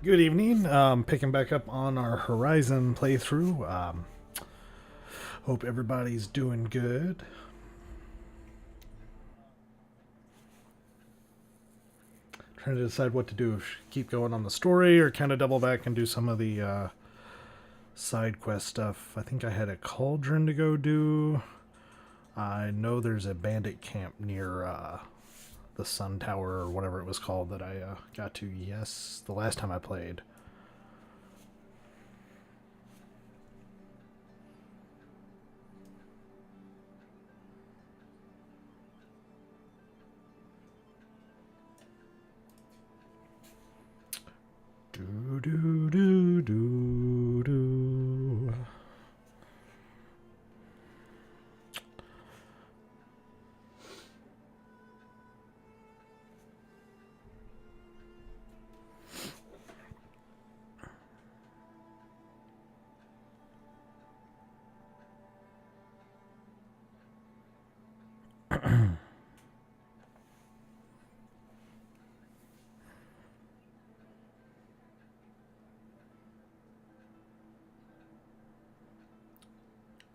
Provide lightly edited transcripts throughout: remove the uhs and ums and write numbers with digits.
Good evening. Picking back up on our Horizon playthrough. Hope everybody's doing good. Trying to decide what to do. If keep going on the story or kind of double back and do some of the side quest stuff. I think I had a cauldron to go do. I know there's a bandit camp near the Sun Tower or whatever it was called that I got to, yes, the last time I played. Do do do do do.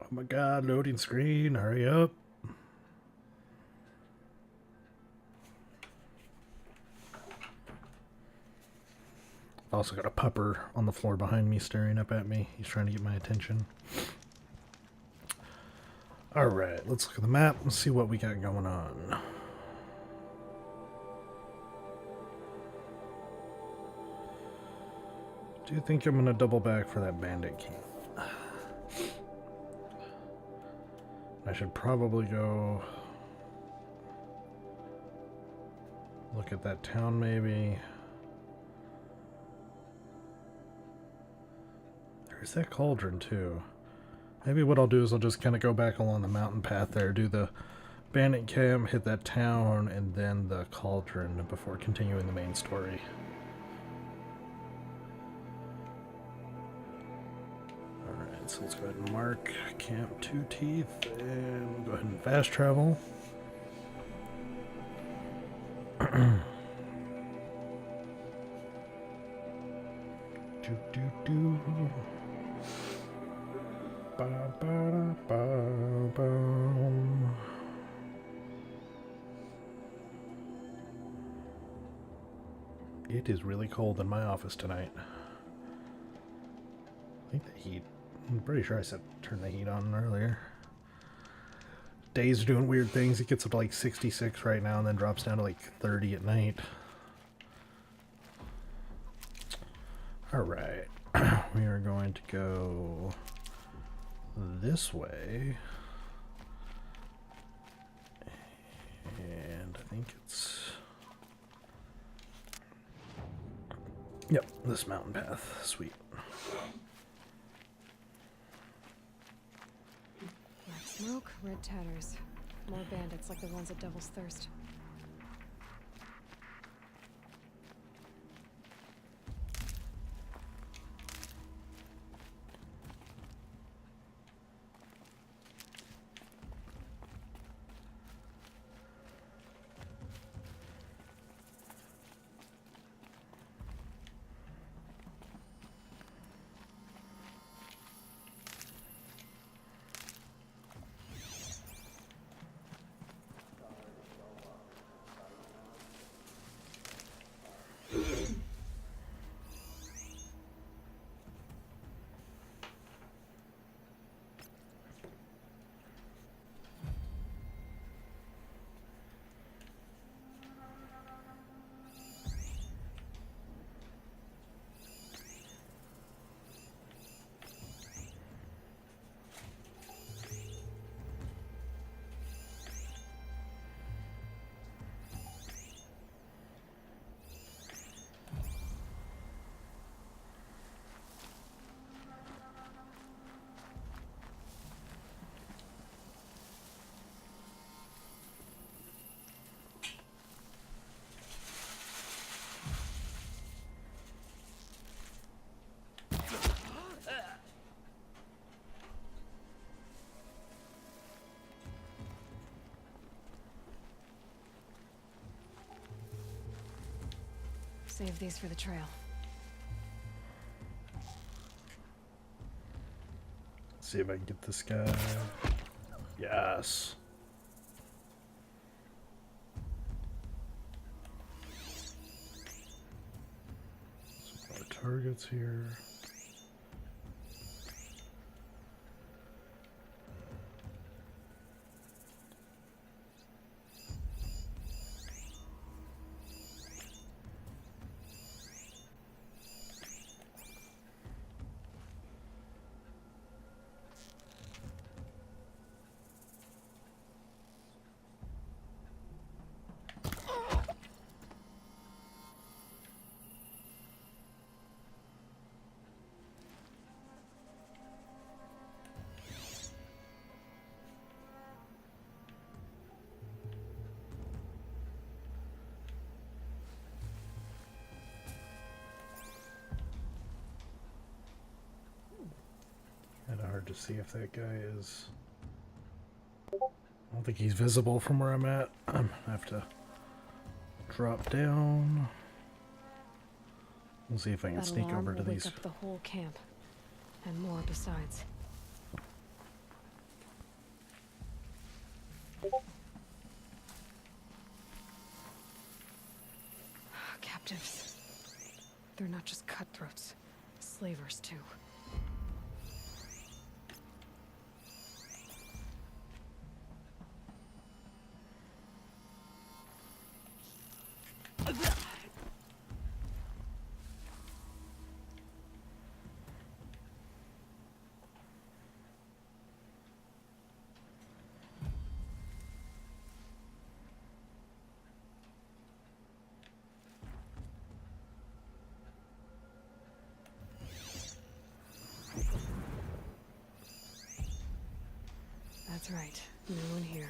Oh my god, loading screen, hurry up. I've also got a pupper on the floor behind me staring up at me. He's trying to get my attention. Alright, let's look at the map and see what we got going on. Do you think I'm going to double back for that bandit camp? I should probably go look at that town maybe. There's that cauldron too. Maybe what I'll do is I'll just kind of go back along the mountain path there, do the bandit camp, hit that town, and then the cauldron before continuing the main story. Alright, so let's go ahead and mark Camp Two Teeth, and we'll go ahead and fast travel. Do do do. Ba ba ba ba. It is really cold in my office tonight. I think the heat. I'm pretty sure I said turn the heat on earlier. Days are doing weird things. It gets up to like 66 right now and then drops down to like 30 at night. Alright. We are going to go this way. And I think it's... Yep, this mountain path. Sweet. Black smoke, red tatters. More bandits like the ones at Devil's Thirst. Save these for the trail. see if I can get this guy. Yes. Some more targets here. Kind of hard to see if that guy is. I don't think he's visible from where I'm at. I'm gonna have to drop down. We'll see if I can That sneak alarm over to will wake these. up the whole camp, and more besides. Captives. They're not just cutthroats, slavers too. That's right. No one here.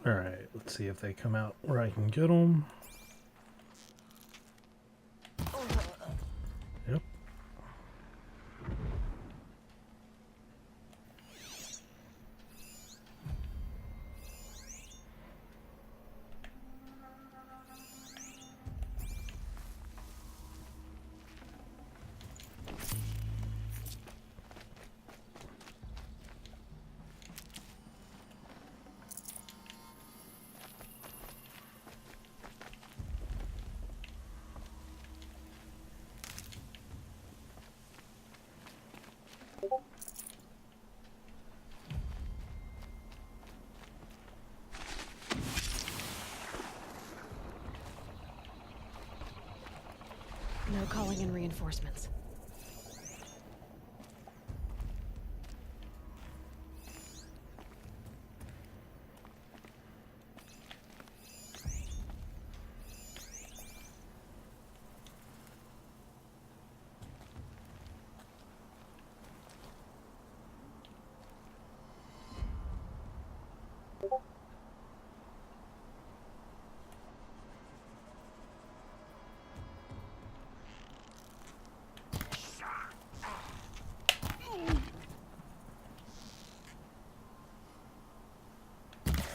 Alright, let's see if they come out where I can get them. Yep. No calling in reinforcements.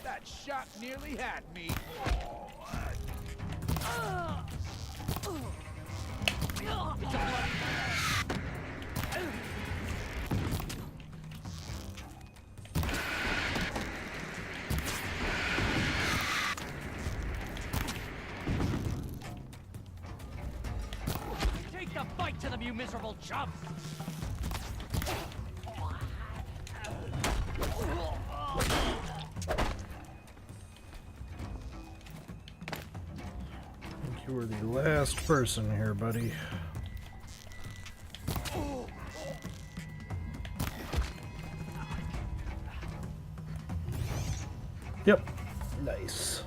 That shot nearly had me. Take the fight to them, you miserable chump! I think you were the last person here, buddy. Yep. Nice.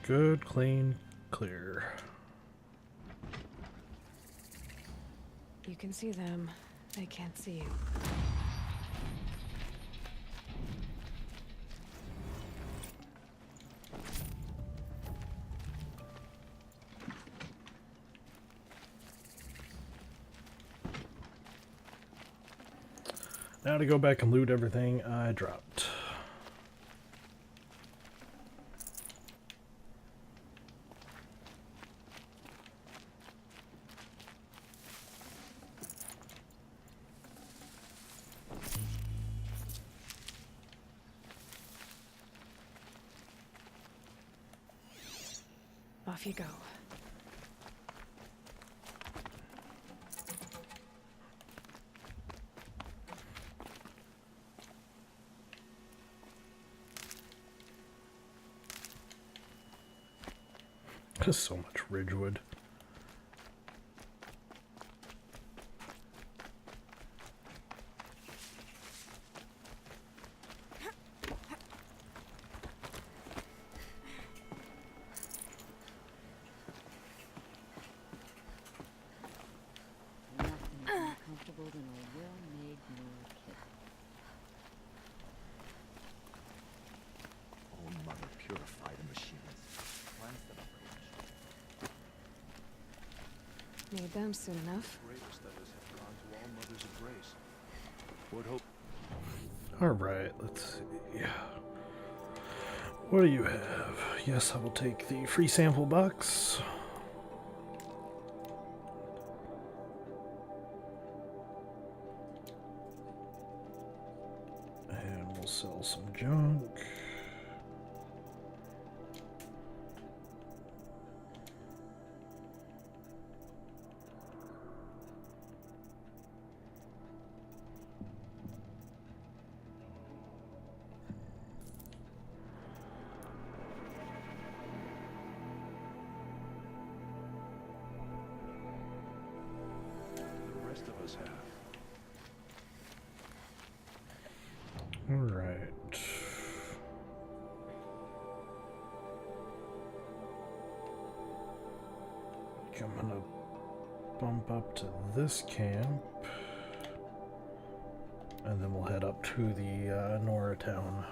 Good, clean, clear. You can see them. They can't see you. Now to go back and loot everything I dropped. Off you go. There's so much Ridgewood. Nothing more comfortable than a well-made new kit. Oh, Mother, purify the machines. Cleanse them afresh. Need them soon enough. Greatest of us have gone to all mothers of grace. Would hope. Alright, let's see. What do you have? Yes, I will take the free sample box. And we'll sell some junk. The rest of us have. Alright. I'm gonna bump up to this camp. And then we'll head up to the Nora town.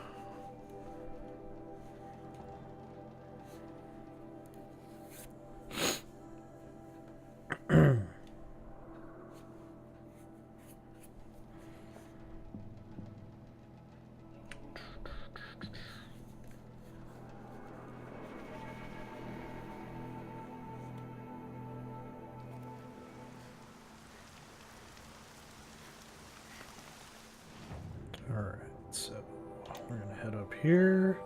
Alright, so we're gonna head up here.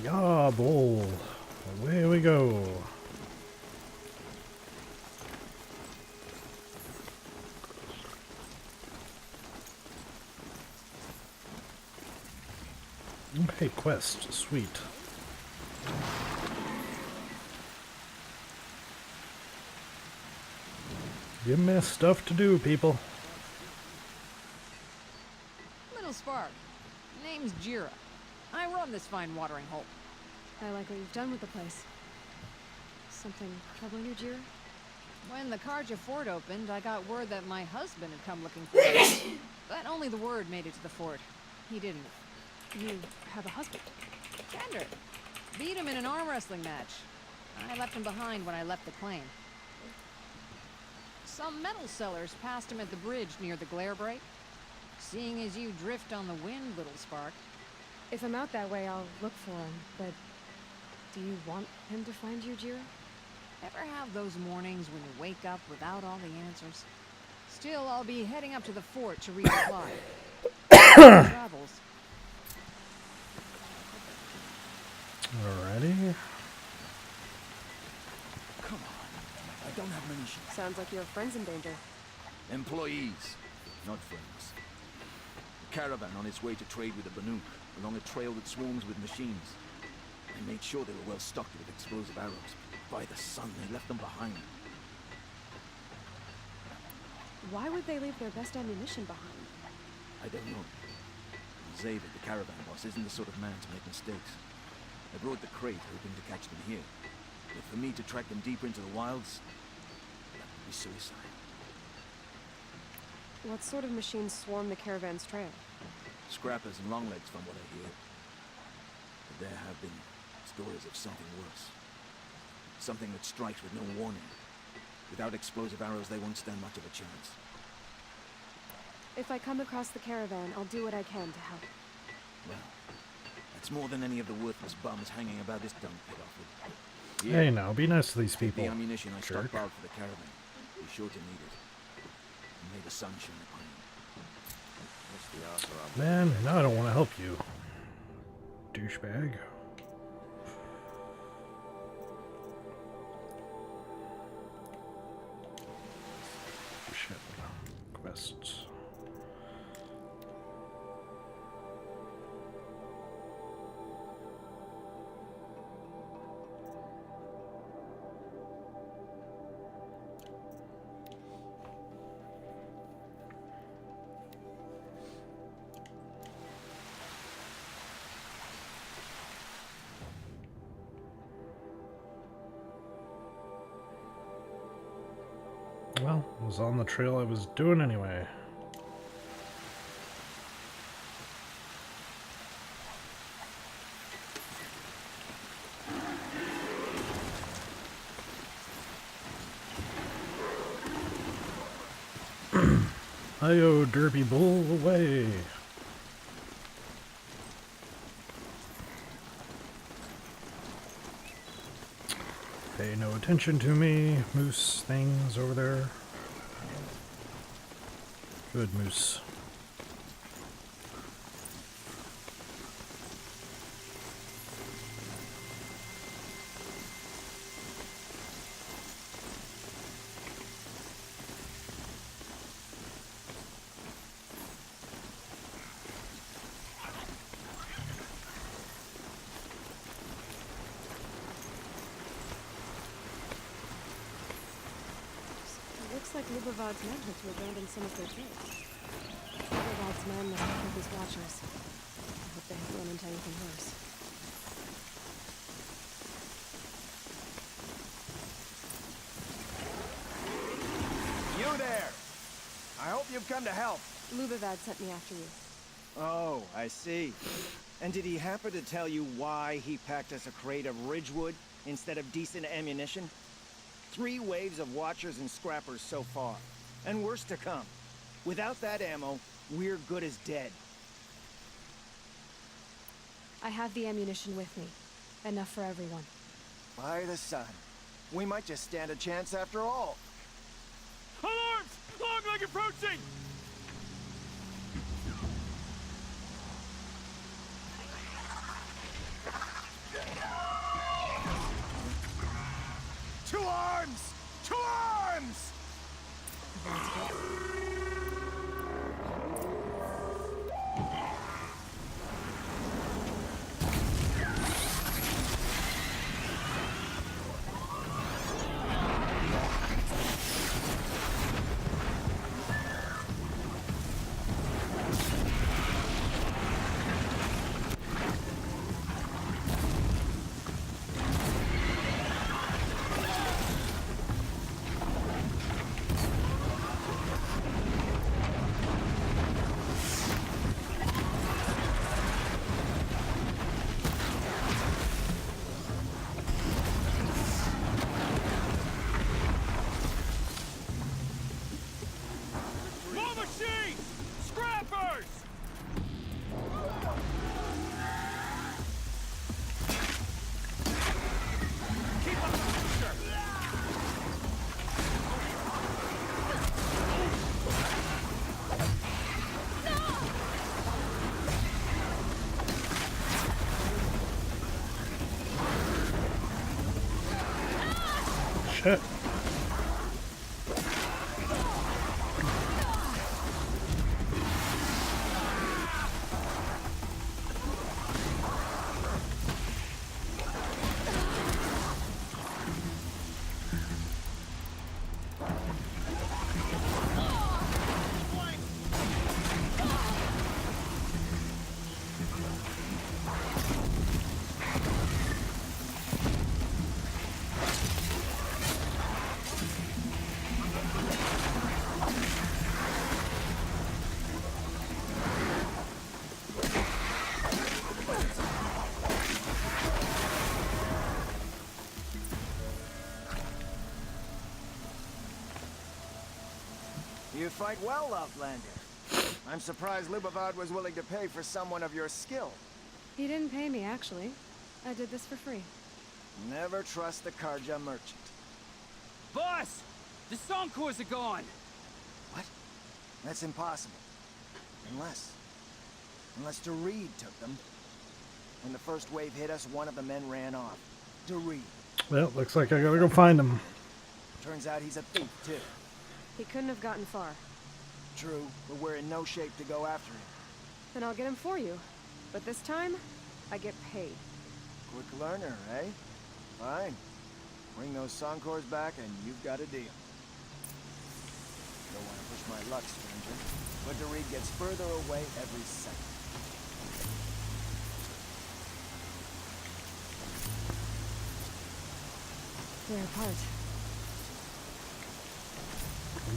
Yeah, bull. Away we go. Okay, quest. Sweet. Give me stuff to do, people. Little Spark. Name's Jira. I run this fine watering hole. I like what you've done with the place. Something troubling you, Jira? When the Karja fort opened, I got word that my husband had come looking for me. But only the word made it to the fort. He didn't. You have a husband. Kendrick. Beat him in an arm wrestling match. I left him behind when I left the claim. Some metal sellers passed him at the bridge near the glare break. Seeing as you drift on the wind, Little Spark. If I'm out that way, I'll look for him, but do you want him to find you, Jira? Ever have those mornings when you wake up without all the answers? Still, I'll be heading up to the fort to resupply. Travels. Alrighty. Come on. I don't have many ships. Sounds like you have friends in danger. Employees, not friends. A caravan on its way to trade with the Banuk, along a trail that swarms with machines. I made sure they were well stocked with explosive arrows. By the sun, they left them behind. Why would they leave their best ammunition behind? I don't know. Zavid, the caravan boss, isn't the sort of man to make mistakes. I brought the crate hoping to catch them here. But for me to track them deeper into the wilds, that would be suicide. What sort of machines swarm the caravan's trail? Scrappers and longlegs, from what I hear. But there have been stories of something worse. Something that strikes with no warning. Without explosive arrows, they won't stand much of a chance. If I come across the caravan, I'll do what I can to help. Well, that's more than any of the worthless bums hanging about this dung pit offered. Hey, now, be nice to these Take people. the ammunition I jerk. stockpiled for the caravan. Be sure to need it. And may the sun shine upon you. Man, now I don't want to help you. Douchebag. Shit. Quests. Well, it was on the trail I was doing anyway. Hi-yo, derpy bull, away! Pay no attention to me, moose things over there. Good moose. Looks like Lubavad's men had to abandon some of their trades. Lubavad's men must have killed his watchers. I hope they haven't run into anything worse. You there! I hope you've come to help. Lubavad sent me after you. Oh, I see. And did he happen to tell you why he packed us a crate of Ridgewood instead of decent ammunition? 3 waves of watchers and scrappers so far, and worse to come. Without that ammo, we're good as dead. I have the ammunition with me. Enough for everyone. By the sun. We might just stand a chance after all. Alarms! Longleg approaching! To arms! To arms! More machines! Scrappers! Keep up the pressure! Shit. You fight well, Outlander. I'm surprised Lubavad was willing to pay for someone of your skill. He didn't pay me, actually. I did this for free. Never trust the Karja merchant. Boss! The Sonkors are gone! What? That's impossible. Unless Doreed took them. When the first wave hit us, one of the men ran off. Doreed. Well, looks like I gotta go find him. Turns out he's a thief, too. He couldn't have gotten far. True, but we're in no shape to go after him. Then I'll get him for you. But this time, I get paid. Quick learner, eh? Fine. Bring those Sonkors back and you've got a deal. Don't want to push my luck, stranger, but Doreed gets further away every second. They're apart.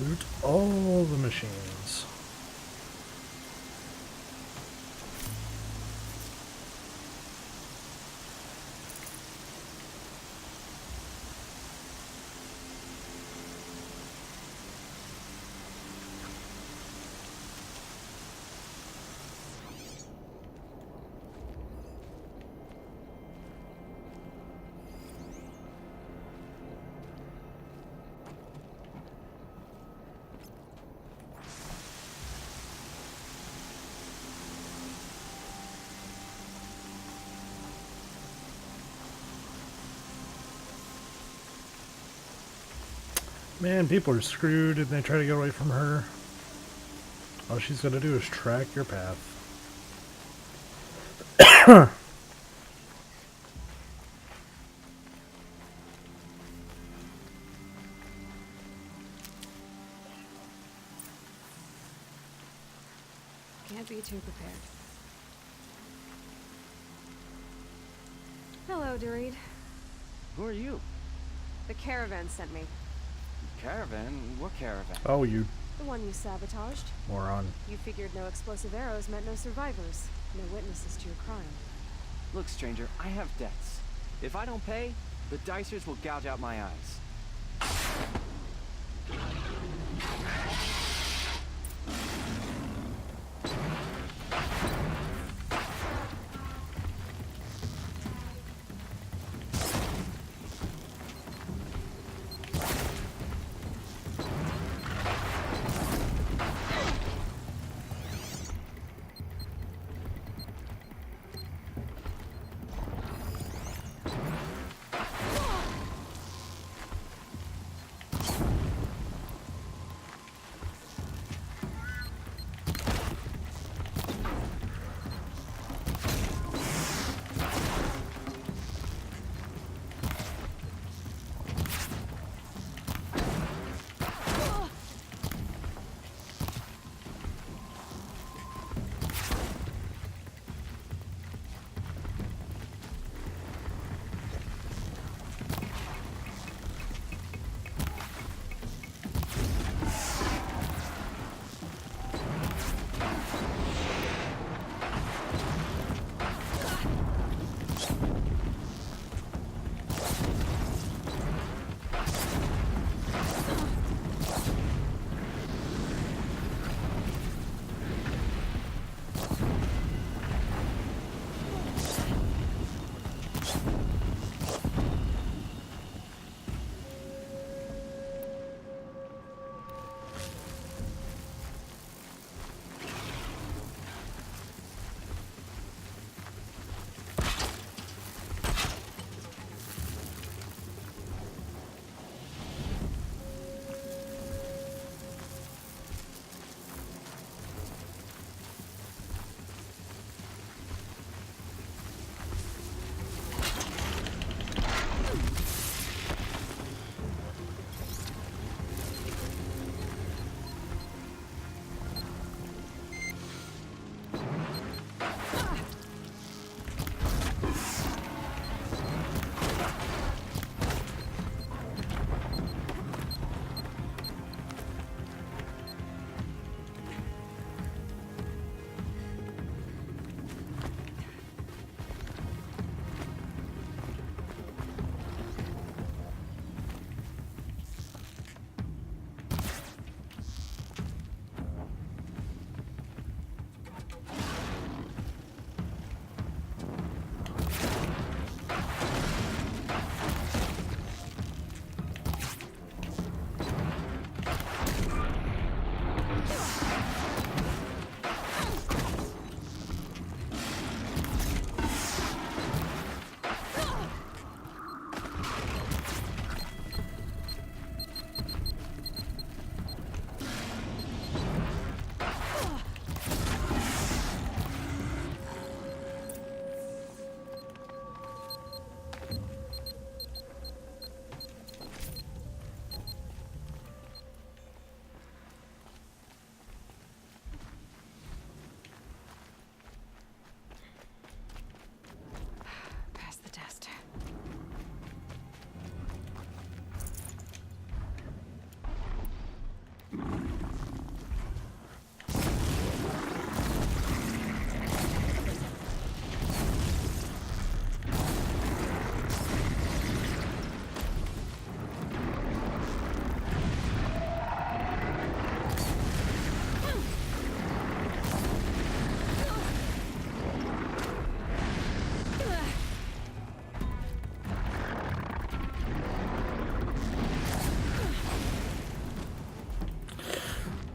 Loot all the machines. Man, people are screwed and they try to get away from her. All she's gonna do is track your path. Can't be too prepared. Hello, Doreed. Who are you? The caravan sent me. Caravan? What caravan? Oh, you The one you sabotaged. moron. You figured no explosive arrows meant no survivors. No witnesses to your crime. Look, stranger, I have debts. If I don't pay, the Dicers will gouge out my eyes.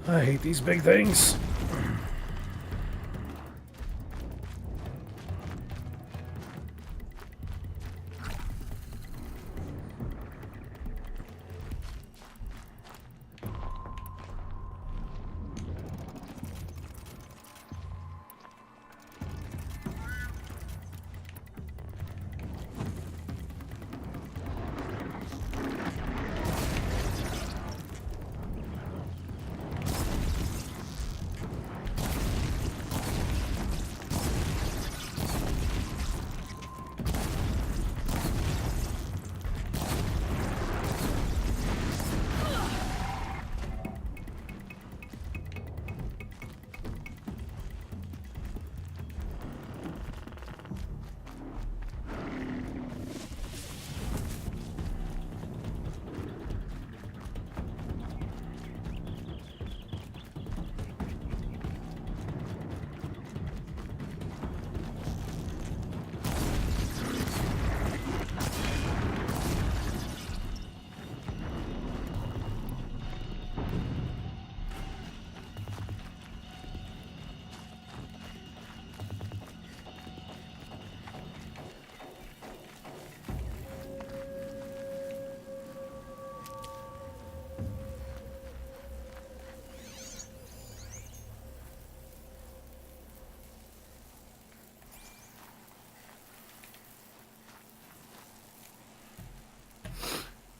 I hate these big things.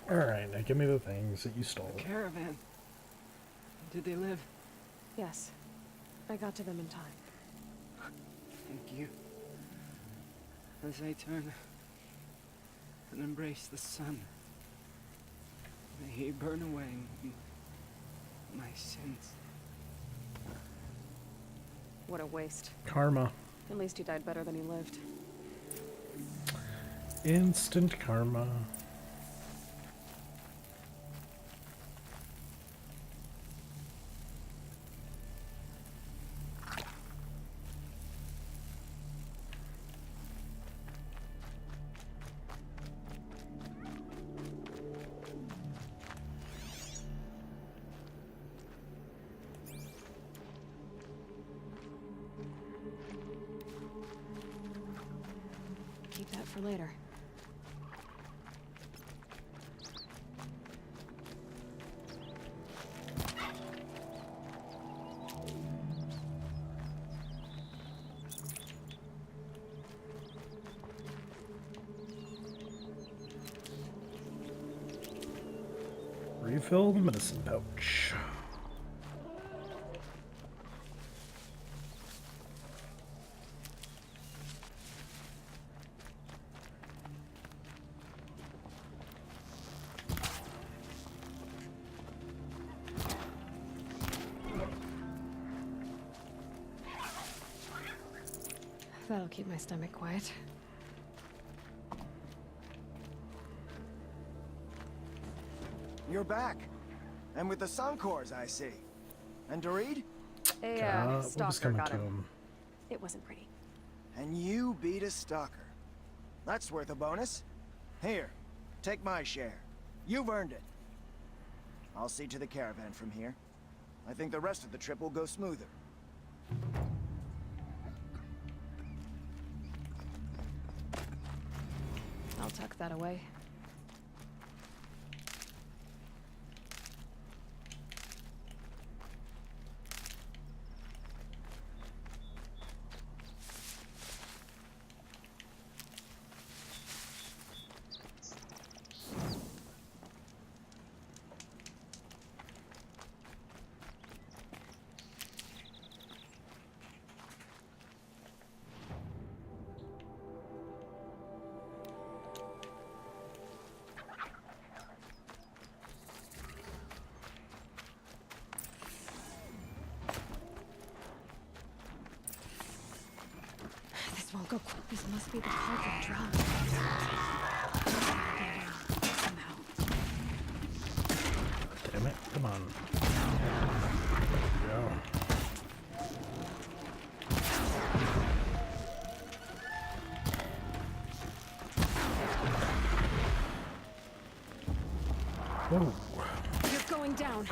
Alright, now give me the things that you stole. Caravan. Did they live? Yes. I got to them in time. Thank you. As I turn and embrace the sun, may he burn away my sins. What a waste. Karma. At least he died better than he lived. Instant karma. Keep that for later. Refill the medicine pouch. That'll keep my stomach quiet. You're back. And with the Suncors, I see. And Dorid? A What was stalker coming got to him. him? It wasn't pretty. And you beat a stalker. That's worth a bonus. Here, take my share. You've earned it. I'll see to the caravan from here. I think the rest of the trip will go smoother. I'll tuck that away. This won't go quick. This must be the cauldron drum. Somehow. Damn it, come on. There we go. Whoa. You're going down.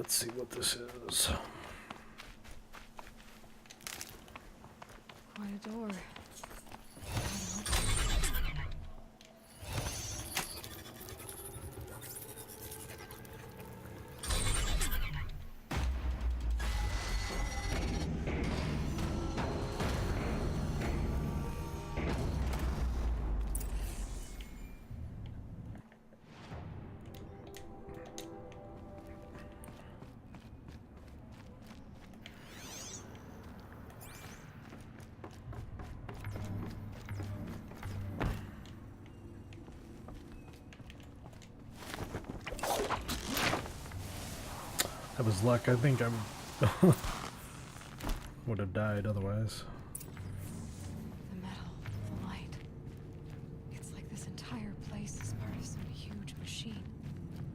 let's see what this is. Quite a door. That was luck. I think I would have died otherwise. The metal, the light. It's like this entire place is part of some huge machine.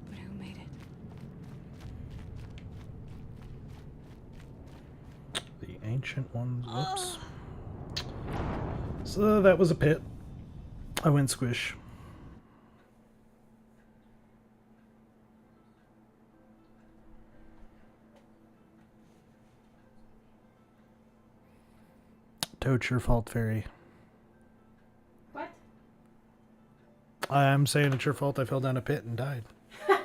But who made it? The ancient ones. Whoops. So that was a pit. I went squish. Toad's your fault, Fairy. What? I'm saying it's your fault I fell down a pit and died. I'm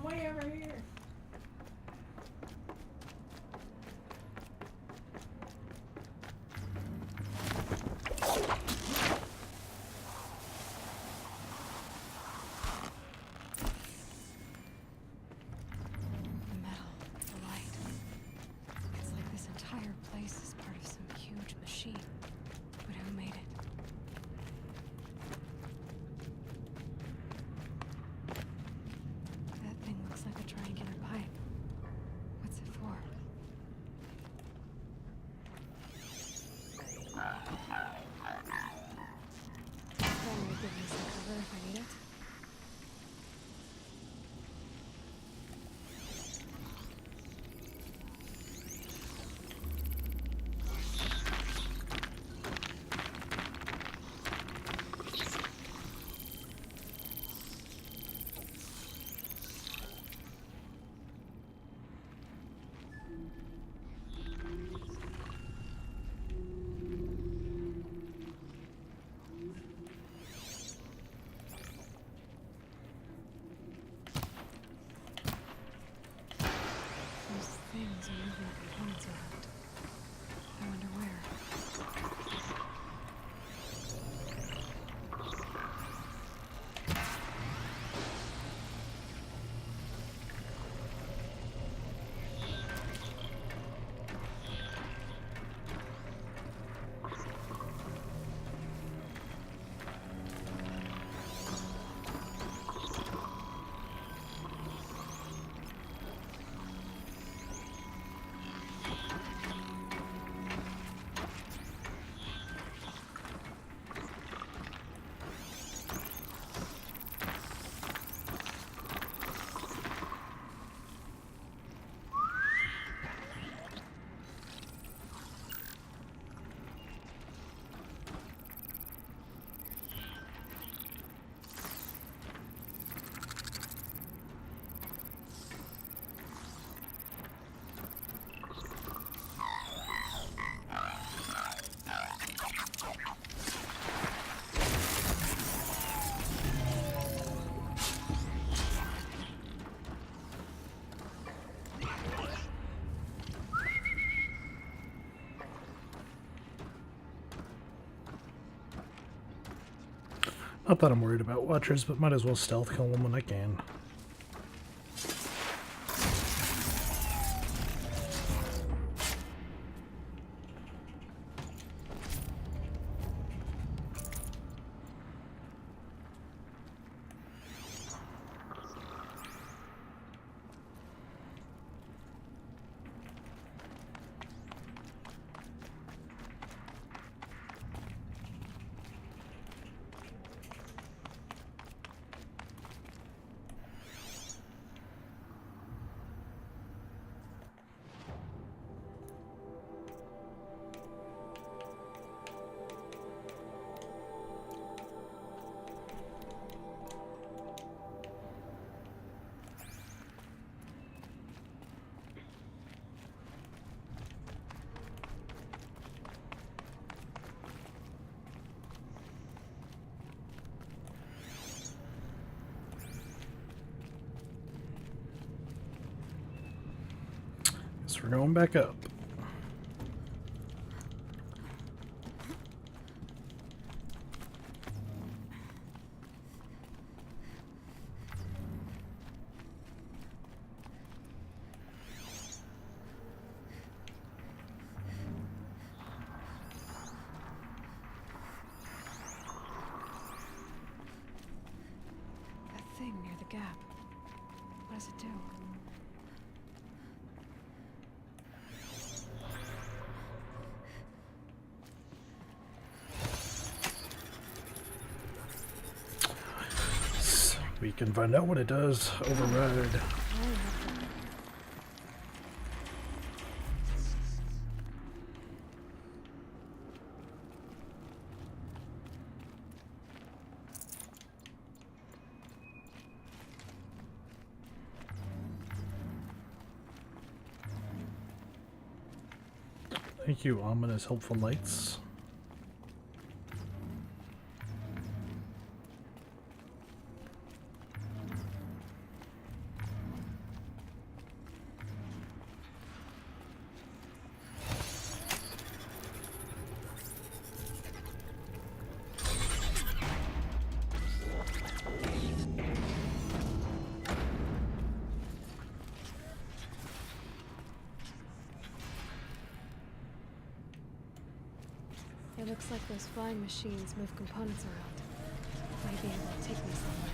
way over here. The metal, the light. It's like this entire place is part of some huge machine. But who made it? That thing looks like a triangular pipe. What's it for? That might give me some cover if I need it. Those things are moving components around. I wonder where. Not that I'm worried about Watchers, but might as well stealth kill them when I can. Guess we're going back up. That thing near the gap. What does it do? We can find out what it does. Override. Very helpful. Thank you, ominous helpful lights. It looks like those flying machines move components around. Might be able to take me somewhere.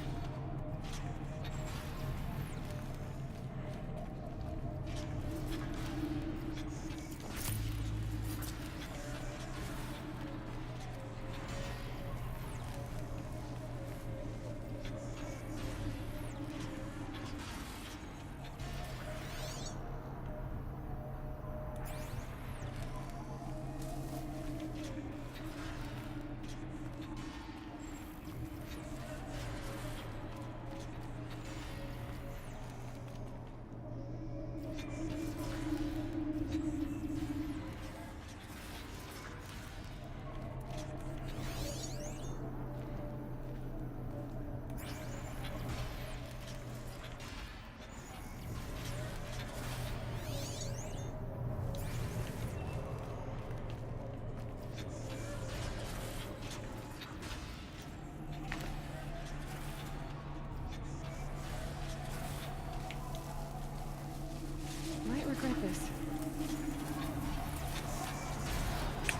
Might regret this.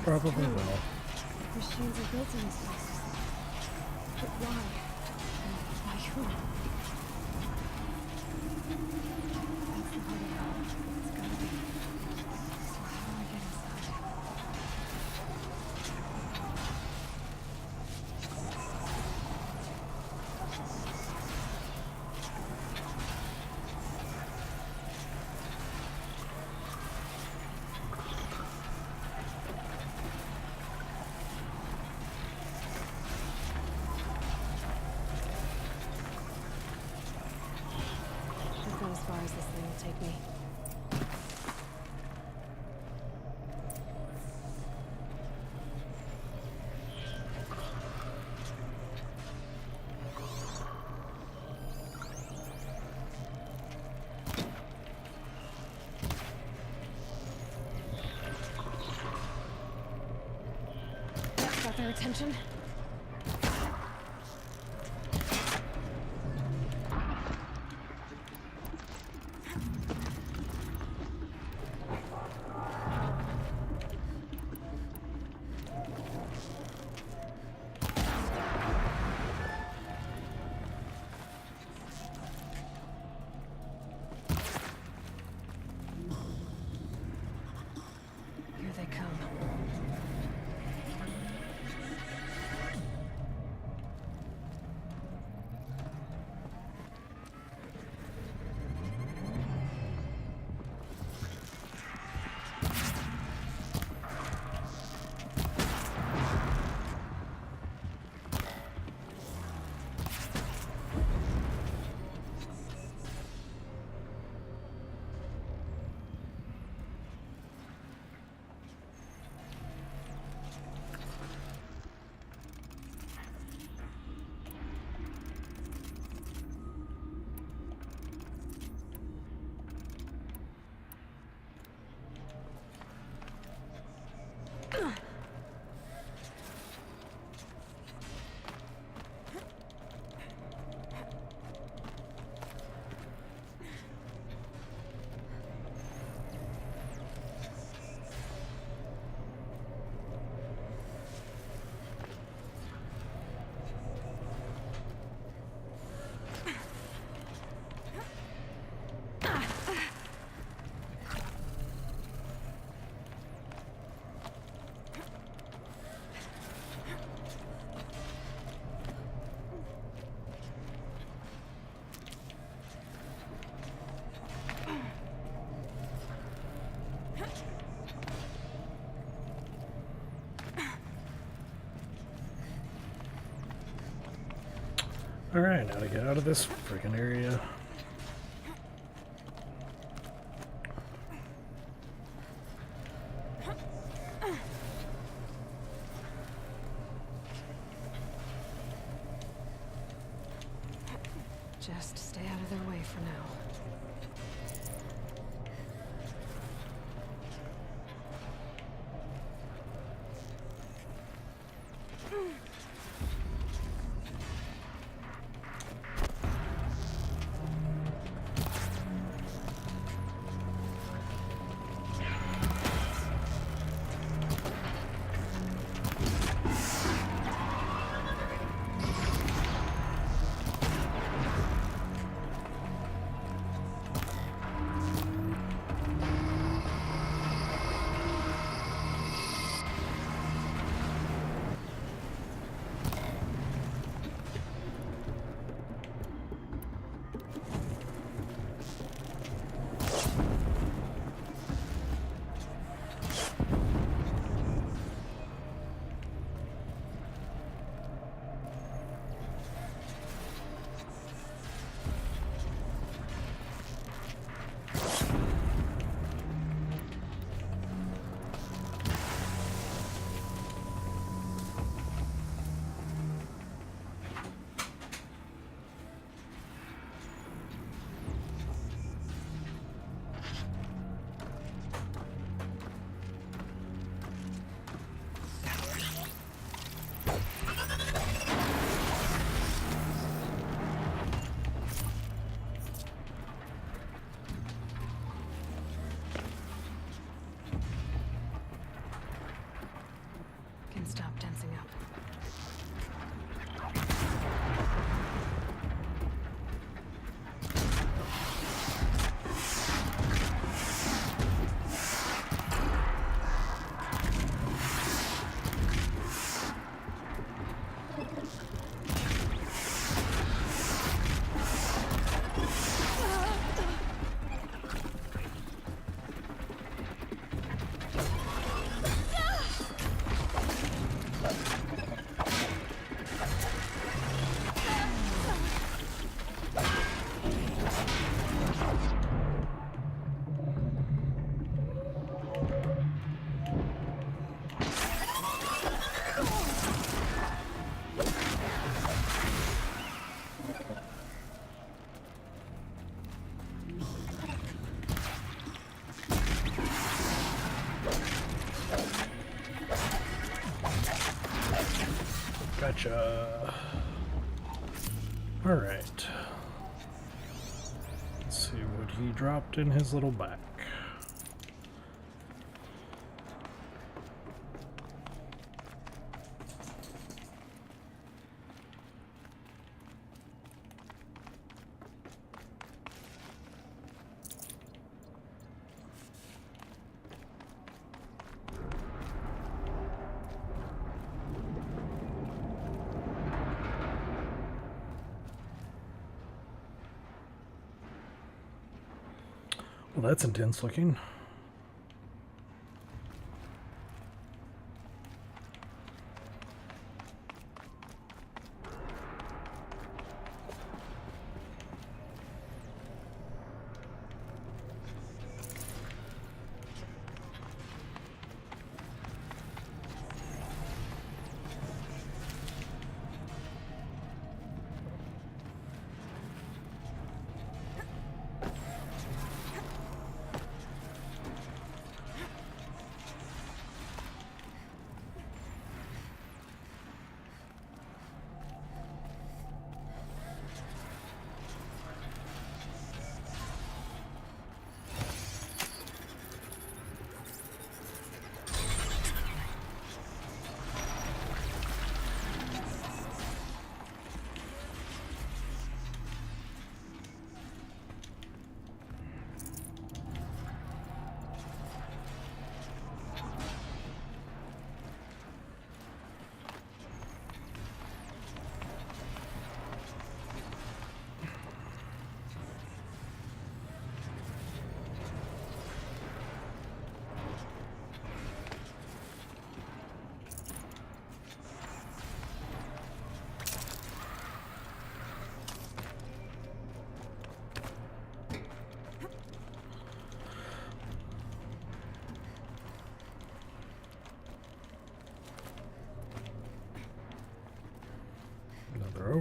Probably will. Machines are built in these places. But why? And by who? That's the part of it. It's gotta be. So how do I get inside? That's not as far as this thing will take me. Got their attention. Here they come. Alright, now to get out of this freaking area. Just stay out of their way for now. Can stop tensing up. Gotcha. Alright. Let's see what he dropped in his little bag. Well, that's intense looking.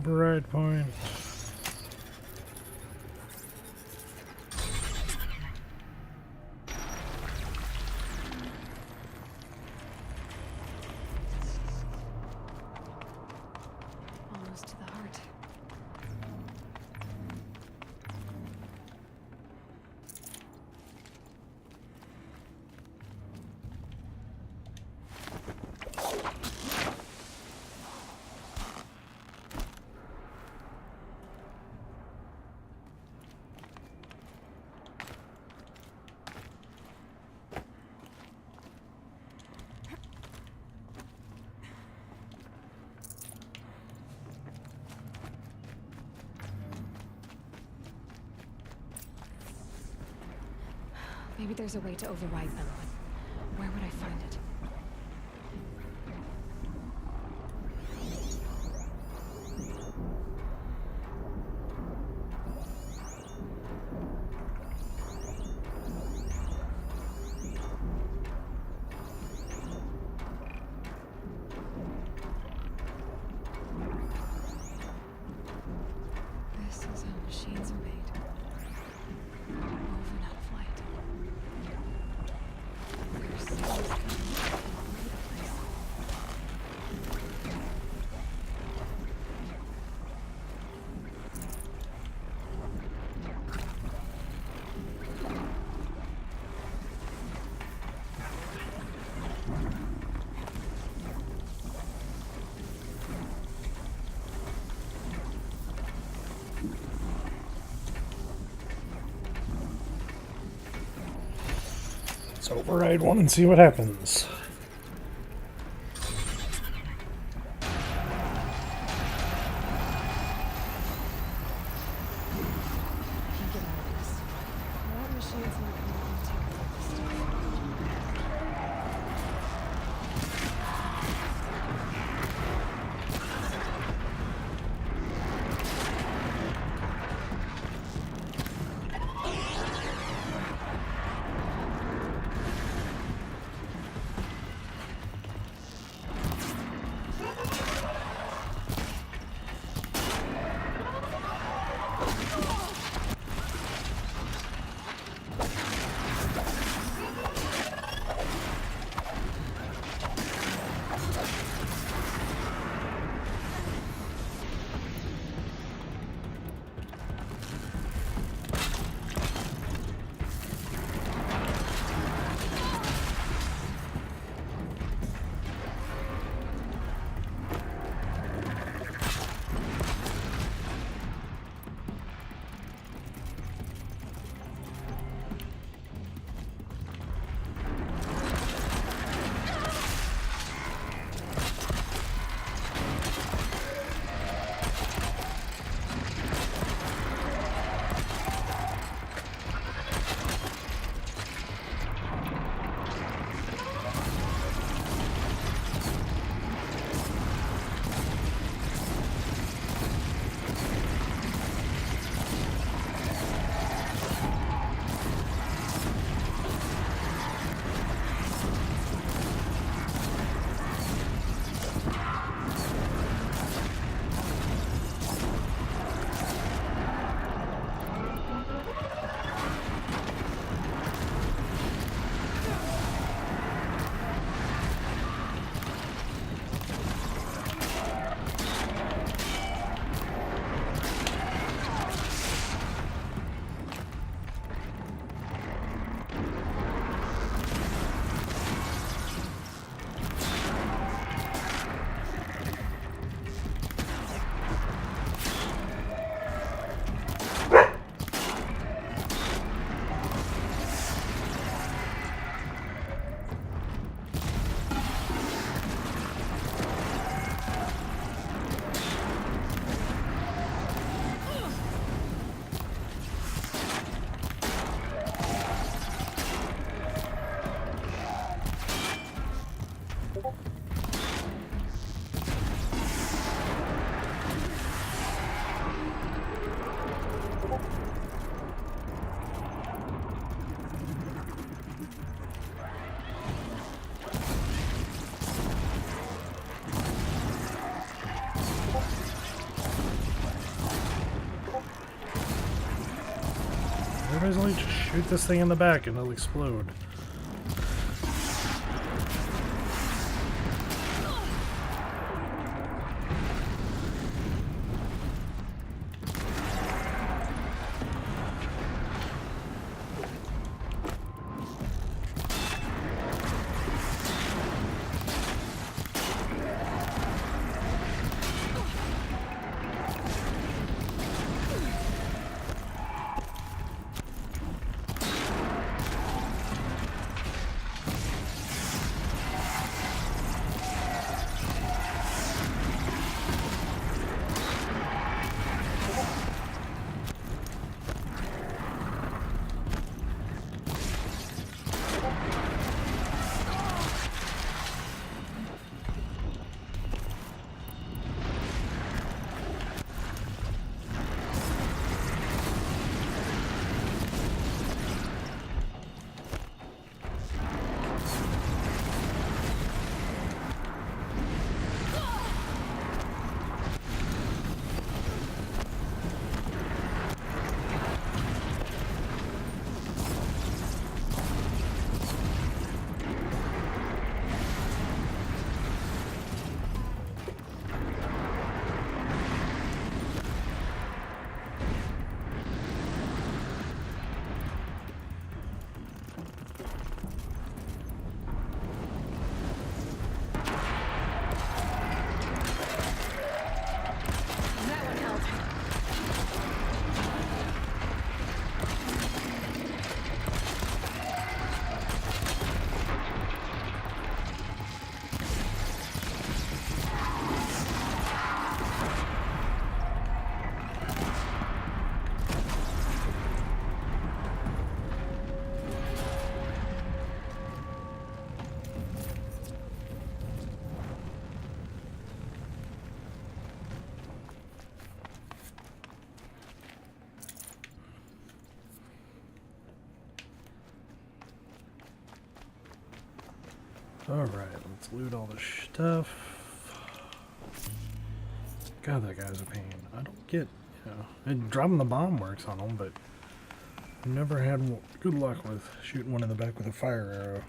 Override point. Almost to the heart. Maybe there's a way to override them, but where would I find it? This is how machines are made. Woven out of light. There's signals coming from all over the place. Let's override one and see what happens. Can't get out of this. That machine's not gonna let me take all this stuff. Everybody's like, just shoot this thing in the back and it'll explode. That one held. Alright, let's loot all the stuff. God, that guy's a pain. I don't get, dropping the bomb works on him, but I've never had good luck with shooting one in the back with a fire arrow.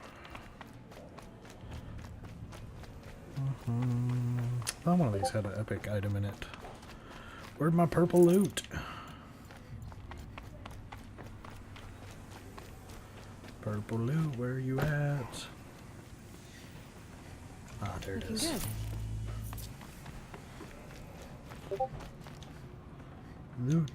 Thought one of these had an epic item in it. Where'd my purple loot? Purple loot, where you at? Ah, there it Looking is. good. Loot.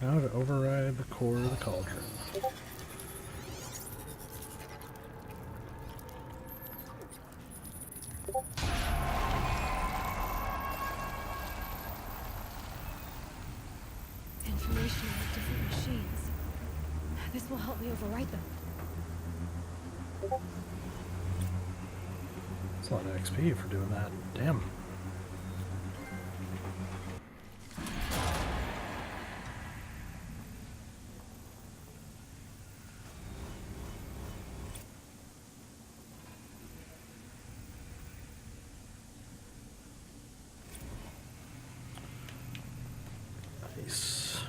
Now to override the core of the cauldron. Information on different machines. This will help me overwrite them. That's a lot of XP for doing that. Damn. Nice.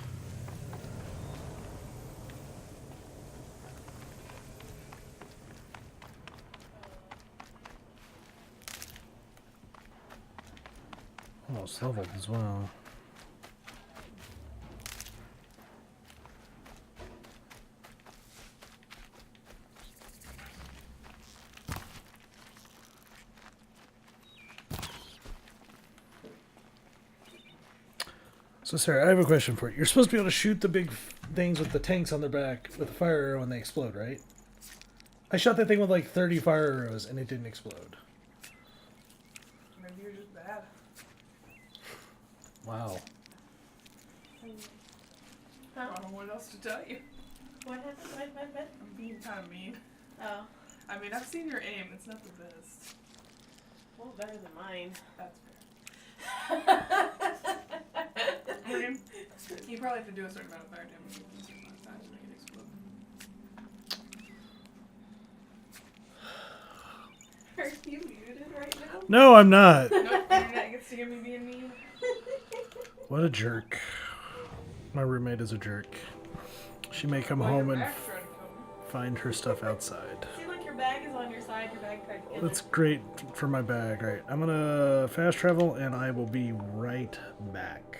Almost leveled as well. So, Sarah, I have a question for you. You're supposed to be able to shoot the big things with the tanks on their back with a fire arrow when they explode, right? I shot that thing with like 30 fire arrows and it didn't explode. Maybe you're just bad. Wow. I don't know what else to tell you. What happened? What? I'm being kind of mean. Oh, I mean, I've seen your aim. It's not the best. well, better than mine. That's fair. I mean, you probably have to do a certain amount of fire damage a certain amount of time to make it explode. No, I'm not. Nope, internet gets to hear me being mean. What a jerk. My roommate is a jerk. She may come Well, home your and back's trying to come. find her stuff outside. See, like your bag is on your side, your backpack isn't. That's great for my bag. Right, I'm gonna fast travel and I will be right back.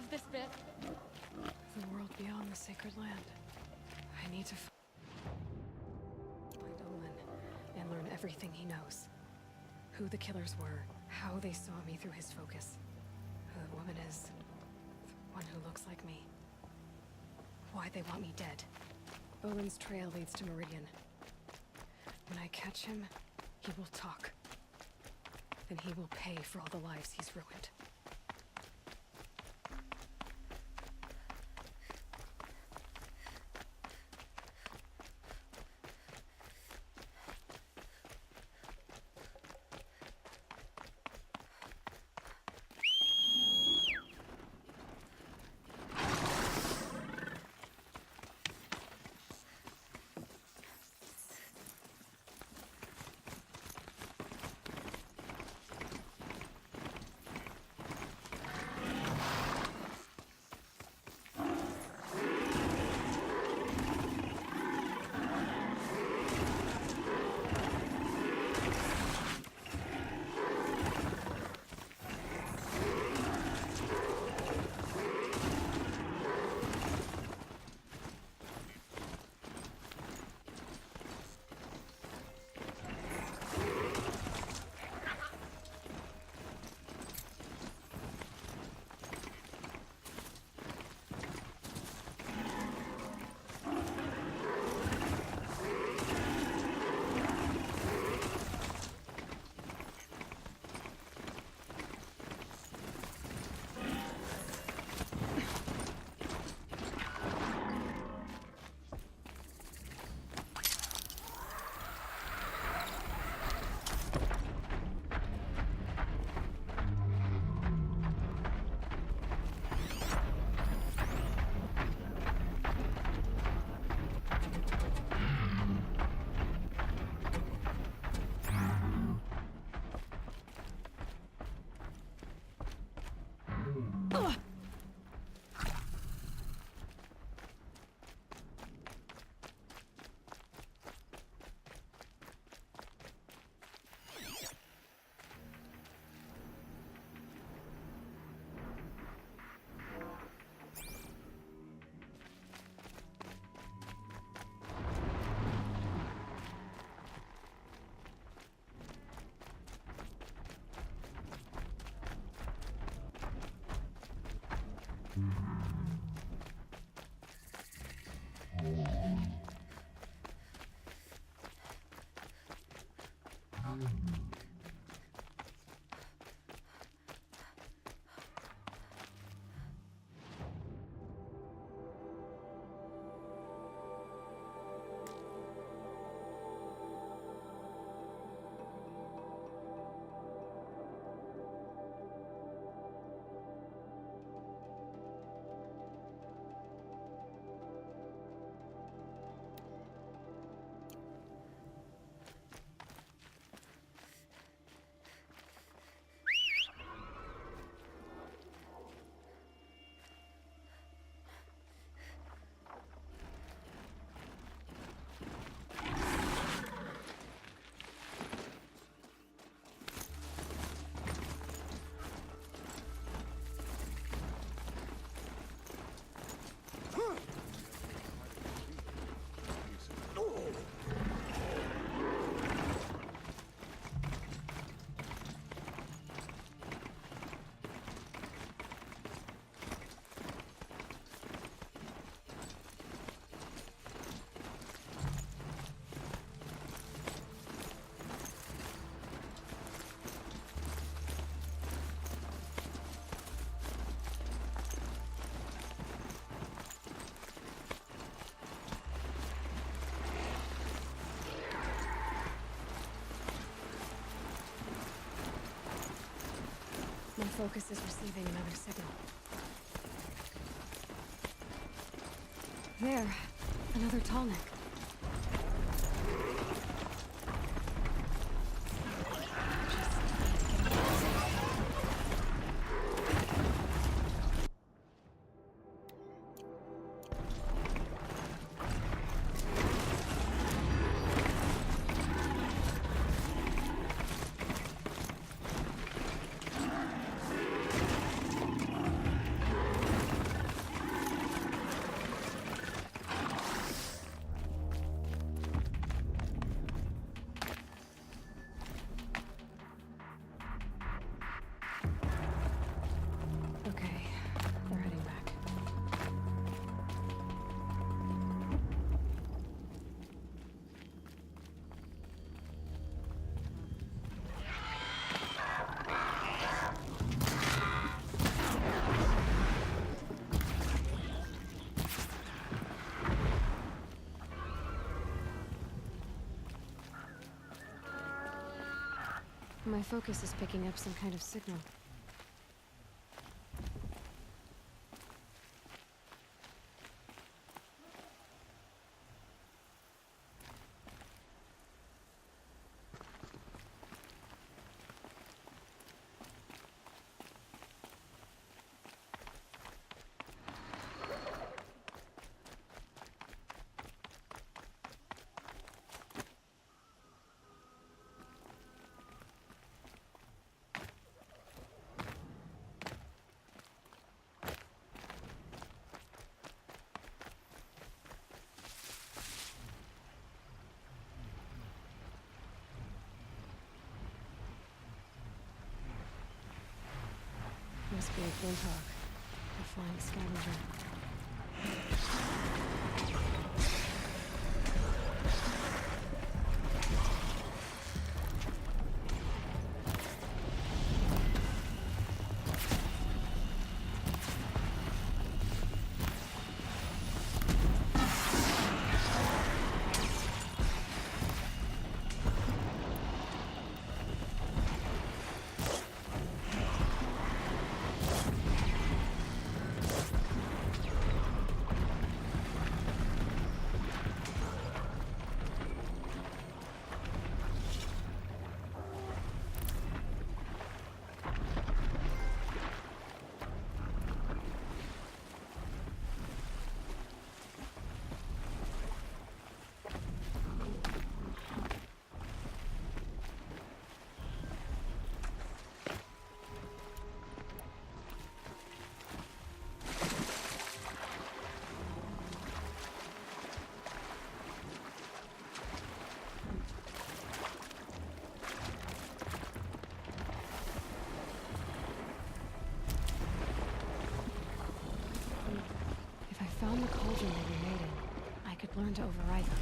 love this bit. The world beyond the sacred land. I need to find Olin and learn everything he knows. Who the killers were, how they saw me through his focus. Who the woman is, the one who looks like me. Why they want me dead. Olin's trail leads to Meridian. When I catch him, he will talk. Then he will pay for all the lives he's ruined. My focus is receiving another signal. There, another Tallneck. My focus is picking up some kind of signal. Must be a Flinthawk, a flying scavenger. If I found the cauldron they were made in, I could learn to override them.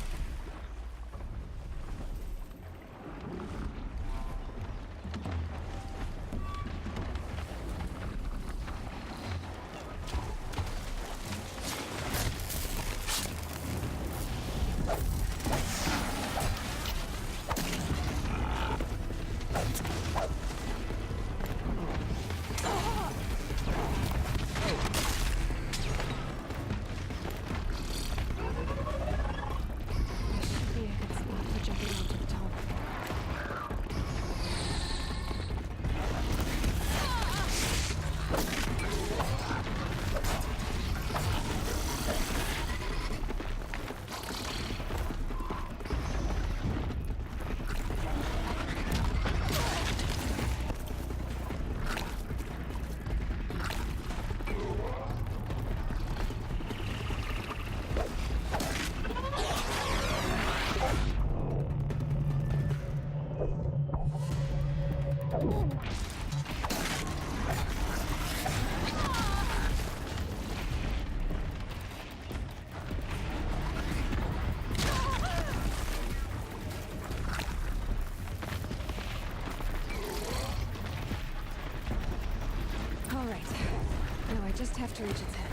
Just have to reach its head.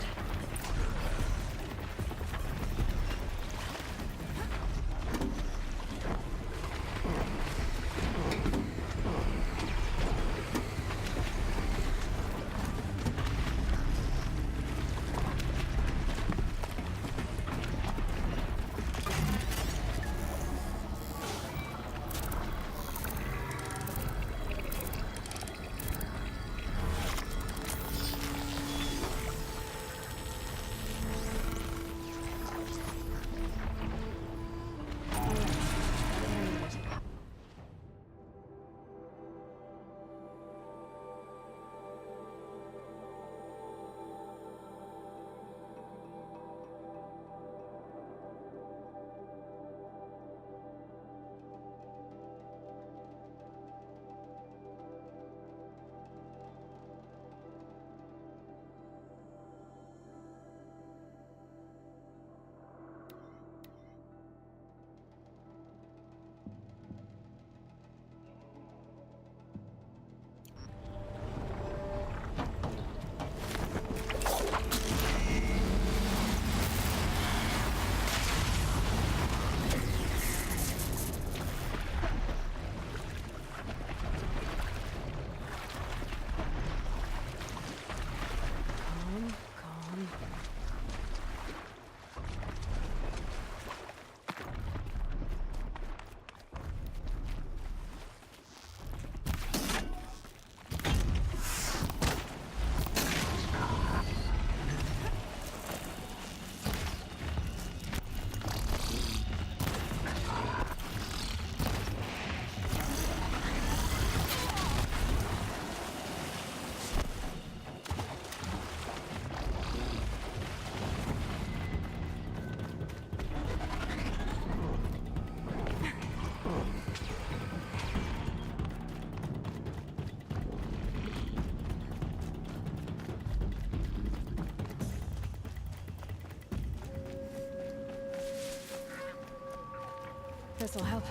This'll help.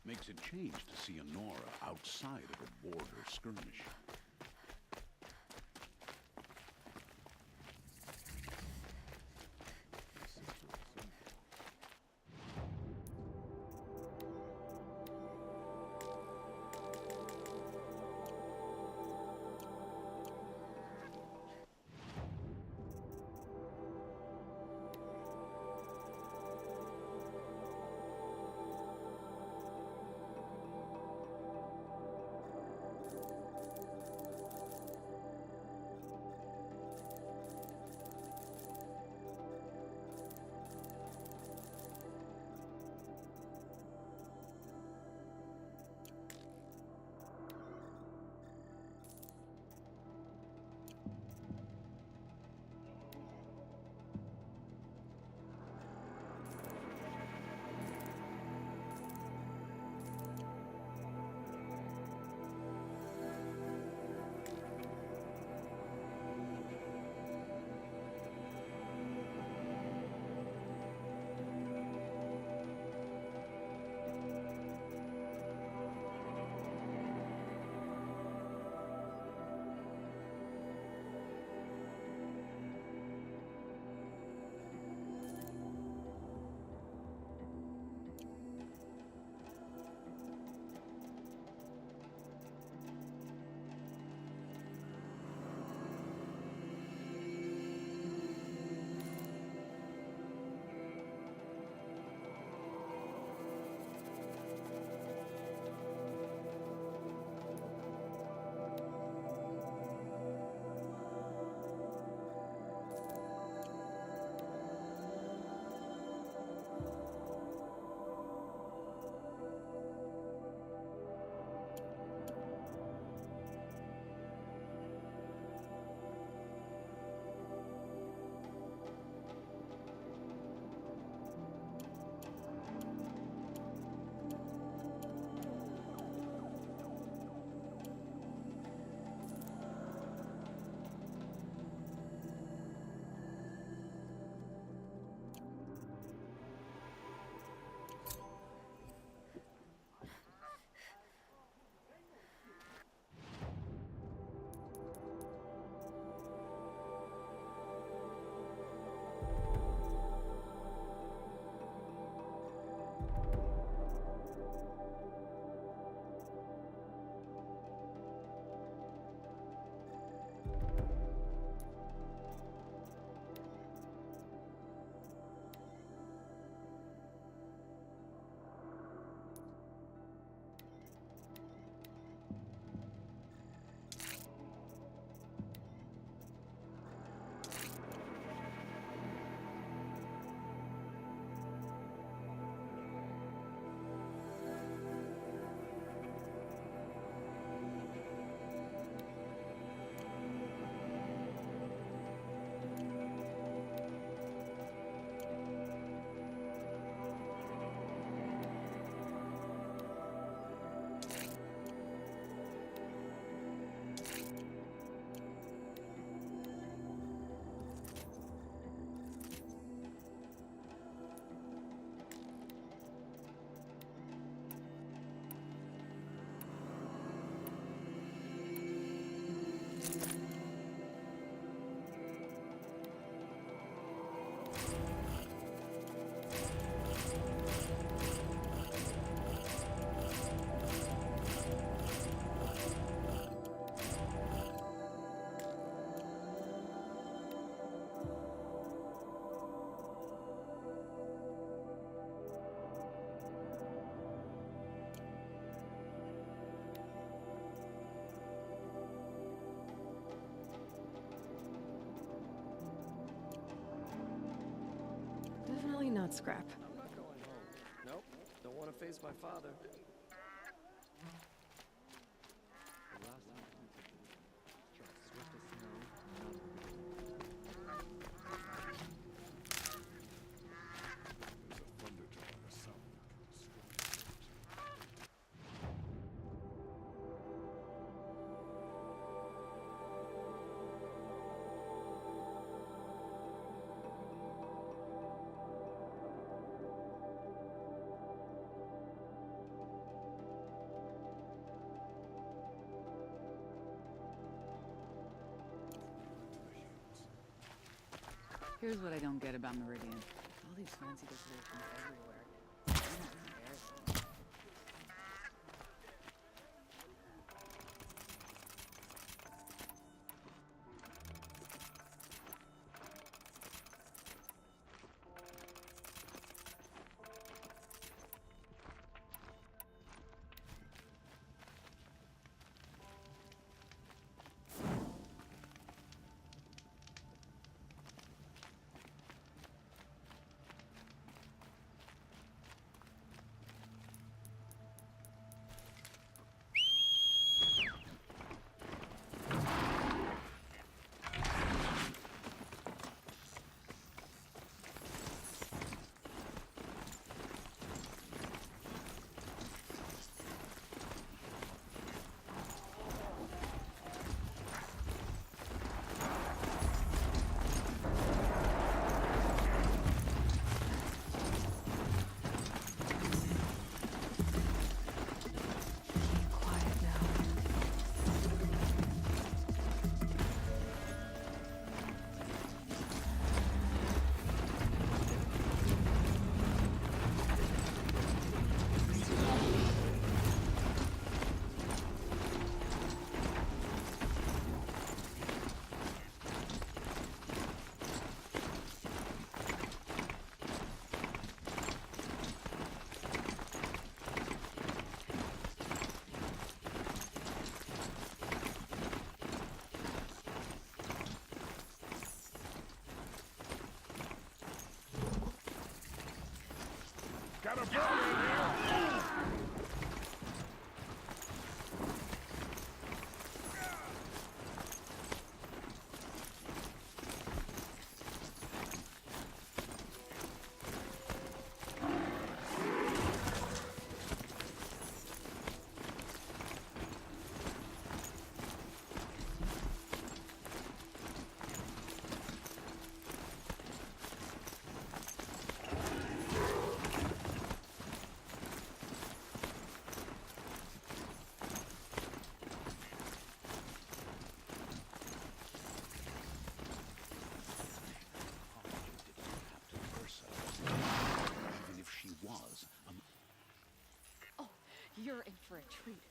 Makes a change to see Honora outside of a border skirmish. Let's scrap. I'm not going home. Nope. Don't want to face my father. The last time I went to the truck swift as snow. There's a thunder tower south. Here's what I don't get about Meridian. All these fancy decorations everywhere. I don't embarrass them. Quiet now. Got a problem here! Even if she was, Oh, you're in for a treat.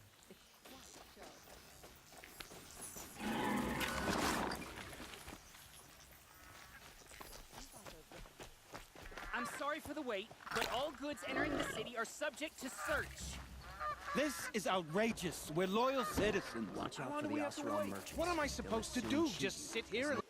I'm sorry for the wait, but all goods entering the city are subject to search. This is outrageous. We're loyal citizens. Watch How out long for do the we have to Oseram wait? merchants. What am I They'll supposed to assume do? she Just sit is here and... lo-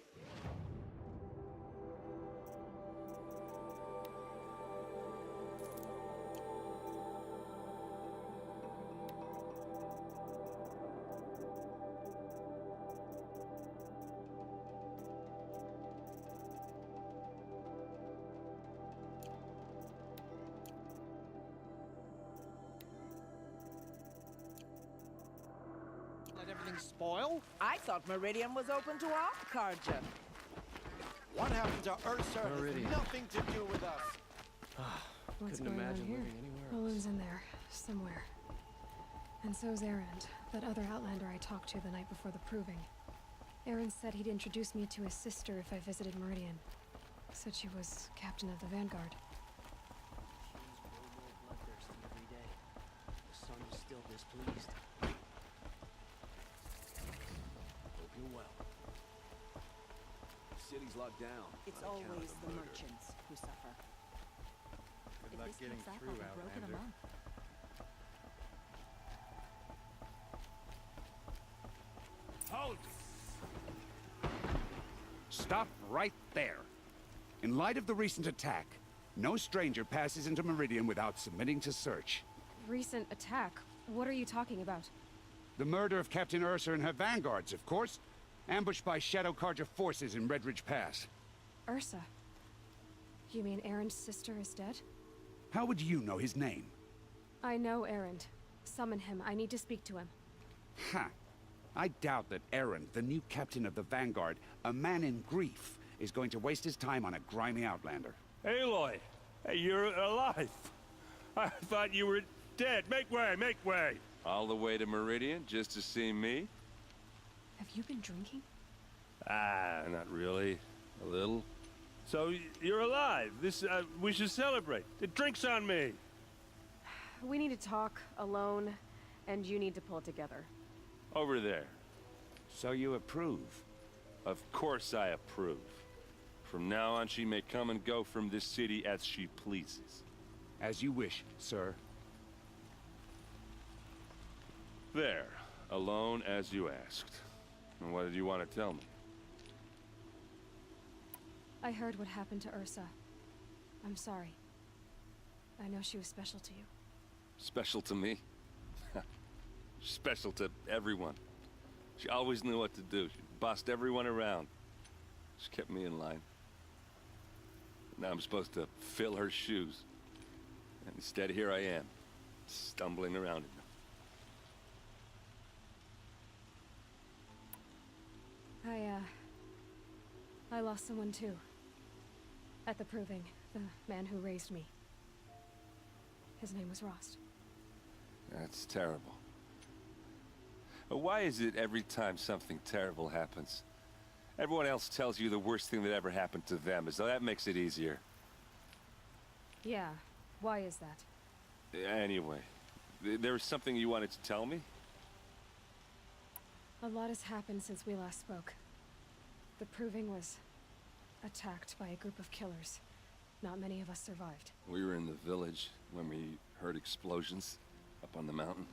let everything spoil? I thought Meridian was open to all Carja. What happened to Ursa Meridian. has nothing to do with us. What's Couldn't going on imagine here? living anywhere else. Olun's in there, somewhere. And so's Erend, that other Outlander I talked to the night before the proving. Erend said he'd introduce me to his sister if I visited Meridian. Said she was captain of the Vanguard. She's grown more bloodthirsty every day. The sun is still displeased. Hope you're well. The city's locked down. It's on account of always the murder. merchants who suffer. Good If luck this getting keeps up, through, I'll be broke in a Outlander. month. Halt! Stop right there. In light of the recent attack, No stranger passes into Meridian without submitting to search. Recent attack? What are you talking about? The murder of Captain Ursa and her vanguards, of course. Ambushed by Shadow Carja forces in Redridge Pass. Ursa? You mean Erin's sister is dead? How would you know his name? I know Erend. Summon him. I need to speak to him. Ha! I doubt that Eren, the new captain of the Vanguard, a man in grief, is going to waste his time on a grimy outlander. Aloy! Hey, you're alive! I thought you were dead. Make way, make way! All the way to Meridian just to see me? Have you been drinking? Ah, not really. A little. So, you're alive. We should celebrate. The drink's on me. We need to talk, alone, and you need to pull it together. Over there. So you approve? Of course I approve. From now on, she may come and go from this city as she pleases. As you wish, sir. There. Alone as you asked. And what did you want to tell me? I heard what happened to Ursa. I'm sorry. I know she was special to you. Special to me? Special to everyone. She always knew what to do. She bossed everyone around. She kept me in line. Now I'm supposed to fill her shoes. And instead, here I am, stumbling around in them. I lost someone too. At the Proving, the man who raised me. His name was Rost. That's terrible. But why is it every time something terrible happens, everyone else tells you the worst thing that ever happened to them, as though that makes it easier? Yeah, why is that? Anyway, there was something you wanted to tell me? A lot has happened since we last spoke. The Proving was attacked by a group of killers. Not many of us survived. We were in the village when we heard explosions up on the mountain.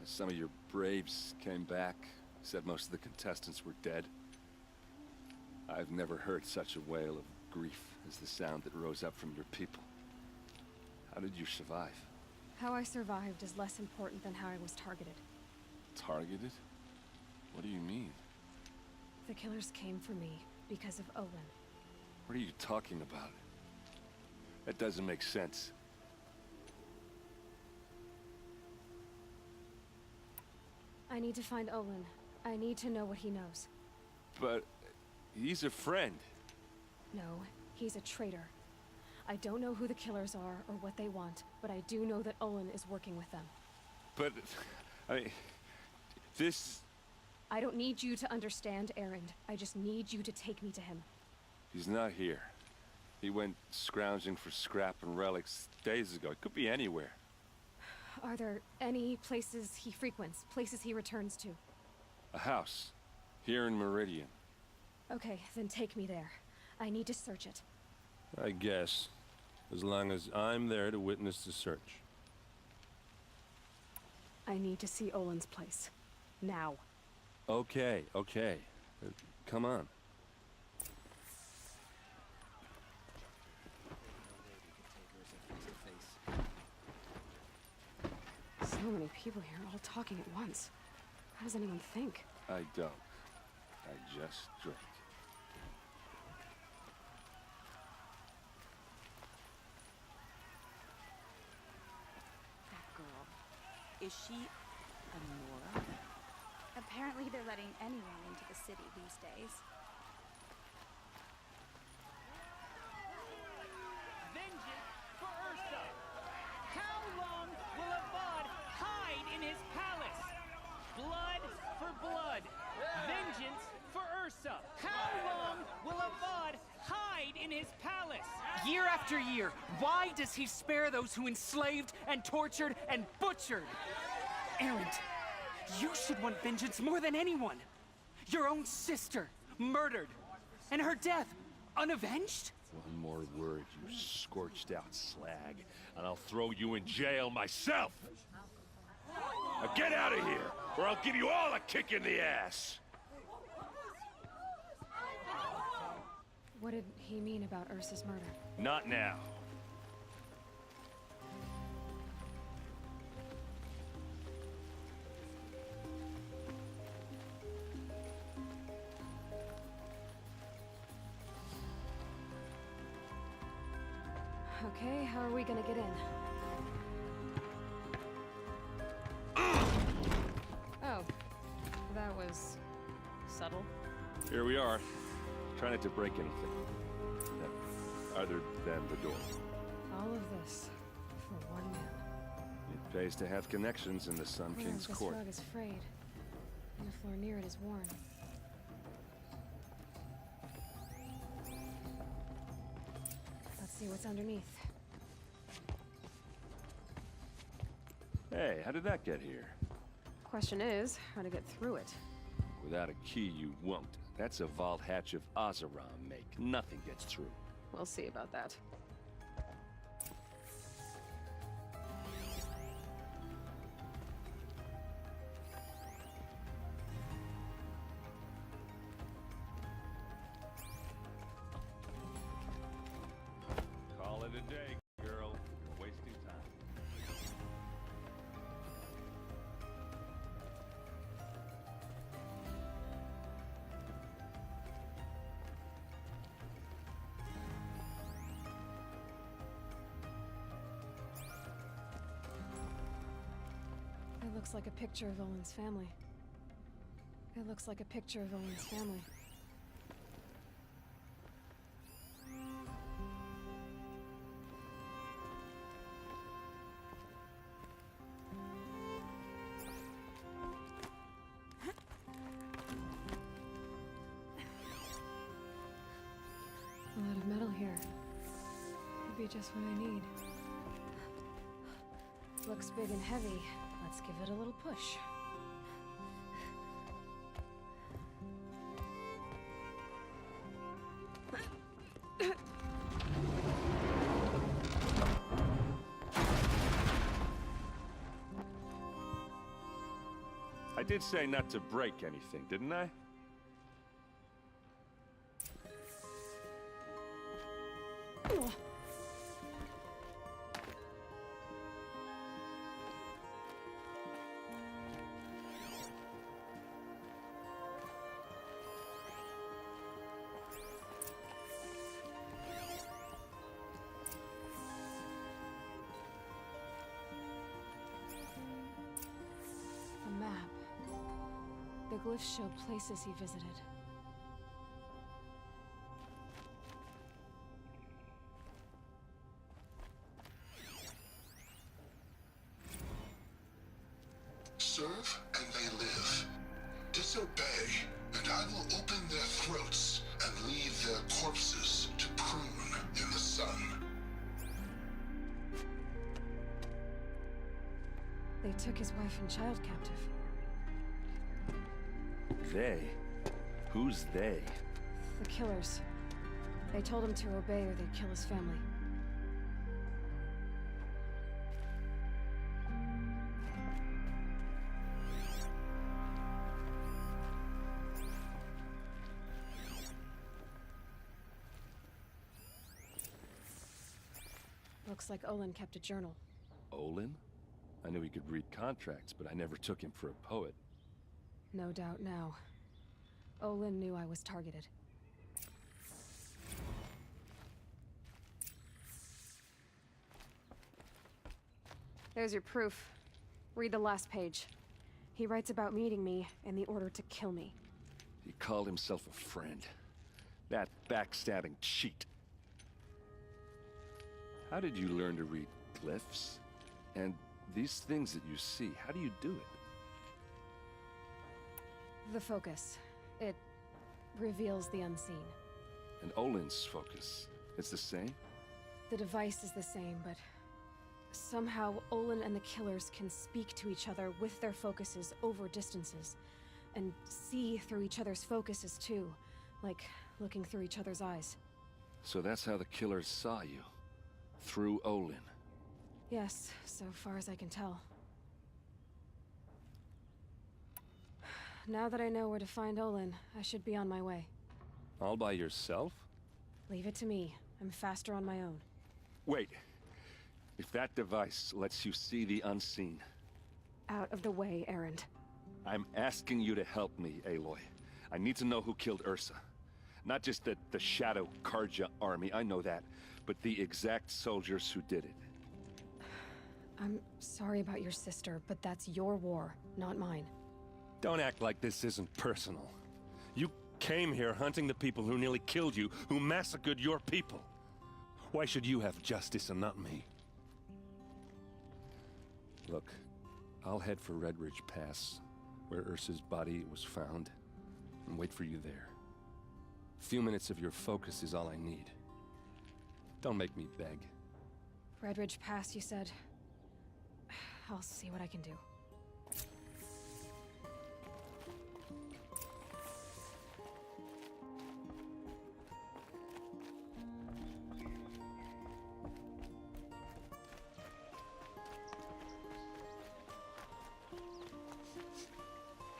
Some of your braves came back, said most of the contestants were dead. I've never heard such a wail of grief as the sound that rose up from your people. How did you survive? How I survived is less important than how I was targeted. Targeted? What do you mean? The killers came for me because of Olin. What are you talking about? That doesn't make sense. I need to find Olin. I need to know what he knows. But he's a friend. No, he's a traitor. I don't know who the killers are or what they want, but I do know that Olin is working with them. But, I mean, this... I don't need you to understand Erend. I just need you to take me to him. He's not here. He went scrounging for scrap and relics days ago. It could be anywhere. Are there any places he frequents, places he returns to? A house. Here in Meridian. Okay, then take me there. I need to search it. I guess. As long as I'm there to witness the search. I need to see Olin's place. Now. Okay, okay. Come on. So many people here all talking at once. How does anyone think? I don't. I just drink. That girl. Is she a Nora? Apparently they're letting anyone into the city these days. Vengeance for Ursa! How long will Avad hide in his palace? Blood for blood. Vengeance for Ursa. How long will Avad hide in his palace? Year after year, why does he spare those who enslaved and tortured and butchered? Erend, you should want vengeance more than anyone. Your own sister, murdered. And her death, unavenged? One more word, you scorched out slag, and I'll throw you in jail myself! Now get out of here, or I'll give you all a kick in the ass! What did he mean about Ursa's murder? Not now. Okay, how are we gonna get in? Oh, that was subtle. Here we are. Try not to break anything. Other than the door. All of this for one man. It pays to have connections in the Sun King's This court. rug is frayed, and the floor near it is worn. Let's see what's underneath. Hey, how did that get here? Question is, how to get through it. Without a key, you won't. That's a vault hatch of Oseram make. Nothing gets through. We'll see about that. Call it a day, girl. You're wasting time. It looks like a picture of Olin's family. It looks like a picture of Olin's family. A lot of metal here. Could be just what I need. Looks big and heavy. Let's give it a little push. I did say not to break anything, didn't I? A map. The glyphs show places he visited. Serve and they live. Disobey, and I will open their throats and leave their corpses to prune in the sun. They took his wife and child captive. They? Who's they? The killers. They told him to obey or they'd kill his family. Looks like Olin kept a journal. Olin? I knew he could read contracts, but I never took him for a poet. No doubt now. Olin knew I was targeted. There's your proof. Read the last page. He writes about meeting me and the order to kill me. He called himself a friend. That backstabbing cheat. How did you learn to read glyphs? And these things that you see, how do you do it? The focus. It reveals the unseen. And Olin's focus, it's the same? The device is the same, but somehow Olin and the killers can speak to each other with their focuses over distances, and see through each other's focuses too, like looking through each other's eyes. So that's how the killers saw you? Through Olin? Yes, so far as I can tell. Now that I know where to find Olin, I should be on my way. All by yourself? Leave it to me. I'm faster on my own. Wait. If that device lets you see the unseen... Out of the way, Erend. I'm asking you to help me, Aloy. I need to know who killed Ursa. Not just the Shadow Karja army, I know that, but the exact soldiers who did it. I'm sorry about your sister, but that's your war, not mine. Don't act like this isn't personal. You came here hunting the people who nearly killed you, who massacred your people. Why should you have justice and not me? Look, I'll head for Red Ridge Pass, where Ursa's body was found, and wait for you there. A few minutes of your focus is all I need. Don't make me beg. Redridge Pass, you said? I'll see what I can do.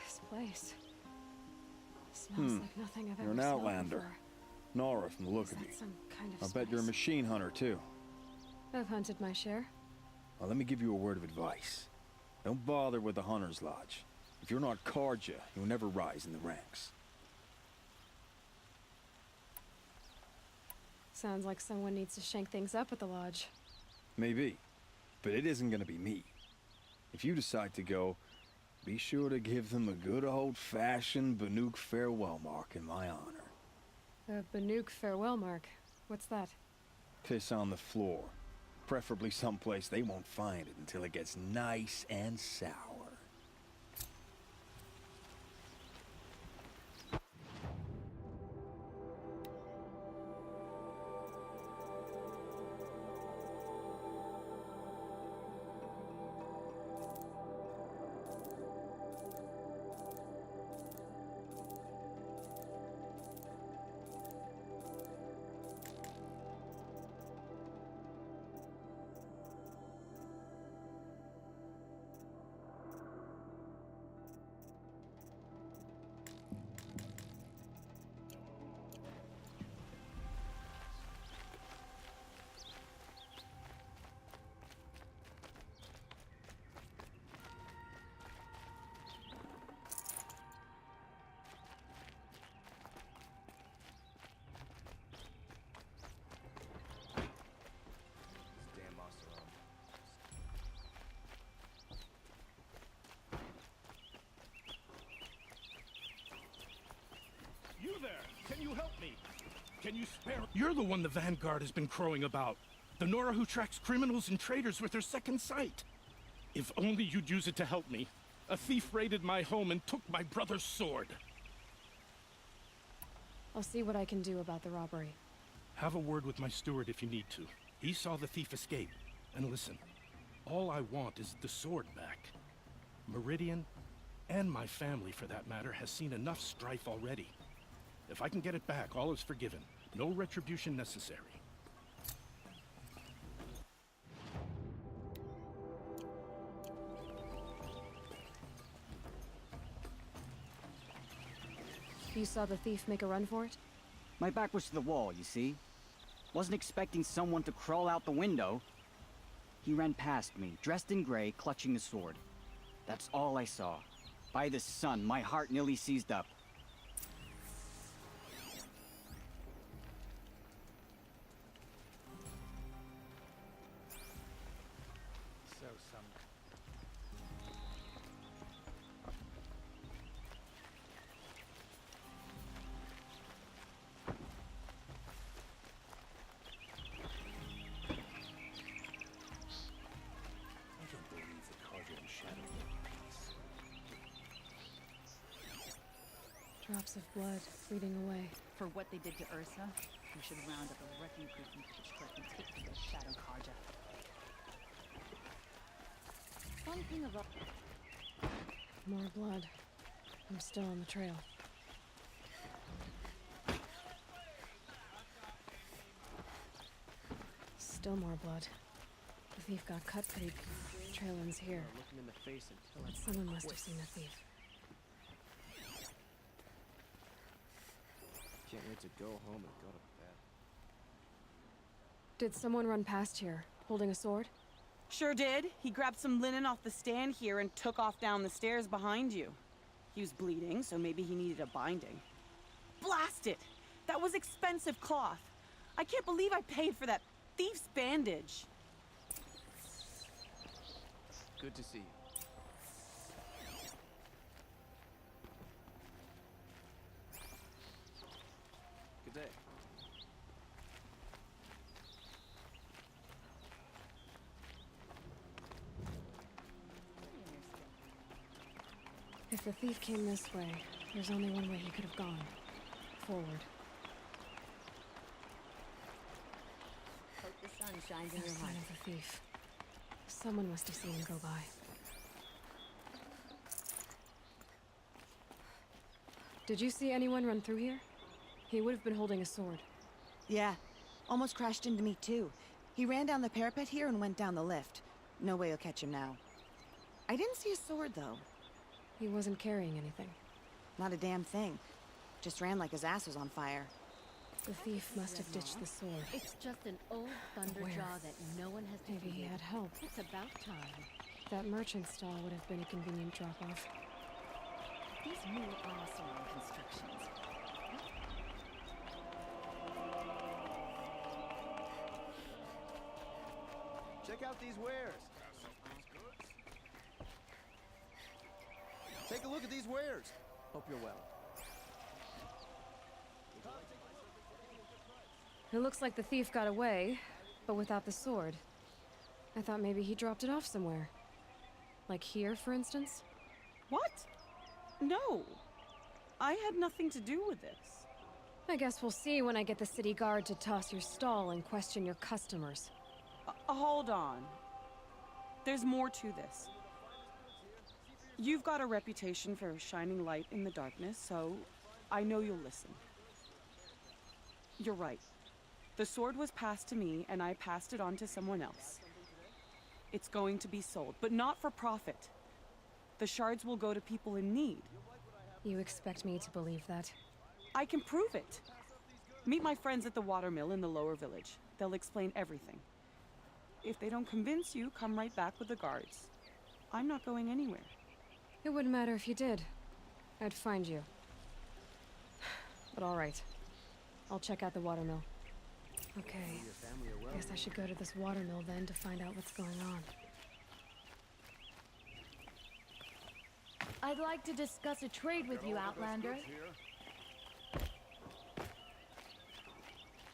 This place smells like nothing I've ever You're an smelled outlander. before. Nora from the look Is of that you. some kind of I bet you're a spice? machine hunter, too. I've hunted my share. Well, let me give you a word of advice. Don't bother with the Hunter's Lodge. If you're not Karja, you'll never rise in the ranks. Sounds like someone needs to shank things up at the lodge. Maybe. But it isn't gonna be me. If you decide to go, be sure to give them a good old-fashioned Banuk farewell mark in my honor. The Banuk farewell mark. What's that? Piss on the floor. Preferably someplace they won't find it until it gets nice and sour. You there! Can you help me? Can you spare... You're the one the Vanguard has been crowing about. The Nora who tracks criminals and traitors with her second sight. If only you'd use it to help me. A thief raided my home and took my brother's sword. I'll see what I can do about the robbery. Have a word with my steward if you need to. He saw the thief escape. And listen, all I want is the sword back. Meridian, and my family for that matter, has seen enough strife already. If I can get it back, all is forgiven. No retribution necessary. You saw the thief make a run for it? My back was to the wall, you see? Wasn't expecting someone to crawl out the window. He ran past me, dressed in gray, clutching the sword. That's all I saw. By the sun, my heart nearly seized up. So some... I don't believe the Karja and Shadow were at peace. Drops of blood bleeding away. For what they did to Ursa, we should round up a wrecking crew from Pitchcliff and take it to the Shadow Karja. One thing about... More blood. I'm still on the trail. Still more blood. The thief got cut pretty... Trail ends here. Look him in the face and tell him Someone to must have quit. seen the thief. Can't wait to go home and go to bed. Did someone run past here, holding a sword? Sure did. He grabbed some linen off the stand here and took off down the stairs behind you. He was bleeding, so maybe he needed a binding. Blast it! That was expensive cloth. I can't believe I paid for that thief's bandage. Good to see you. Good day. If the thief came this way, there's only one way he could have gone. Forward. Hope the sun shines in No your sign heart. of the thief. Someone must have seen him go by. Did you see anyone run through here? He would have been holding a sword. Yeah. Almost crashed into me, too. He ran down the parapet here and went down the lift. No way you'll catch him now. I didn't see a sword, though. He wasn't carrying anything. Not a damn thing. Just ran like his ass was on fire. The thief must have ditched the sword. It's just an old thunderjaw that no one has Maybe he defeated. had help. It's about time. That merchant stall would have been a convenient drop-off. These new salon constructions. Check out these wares. Take a look at these wares. Hope you're well. It looks like the thief got away, but without the sword. I thought maybe he dropped it off somewhere. Like here, for instance? What? No. I had nothing to do with this. I guess we'll see when I get the city guard to toss your stall and question your customers. Hold on. There's more to this. You've got a reputation for shining light in the darkness, so I know you'll listen. You're right. The sword was passed to me, and I passed it on to someone else. It's going to be sold, but not for profit. The shards will go to people in need. You expect me to believe that? I can prove it. Meet my friends at the watermill in the lower village. They'll explain everything. If they don't convince you, come right back with the guards. I'm not going anywhere. It wouldn't matter if you did. I'd find you. But all right. I'll check out the watermill. Okay. Guess I should go to this watermill then to find out what's going on. I'd like to discuss a trade with you, Outlander.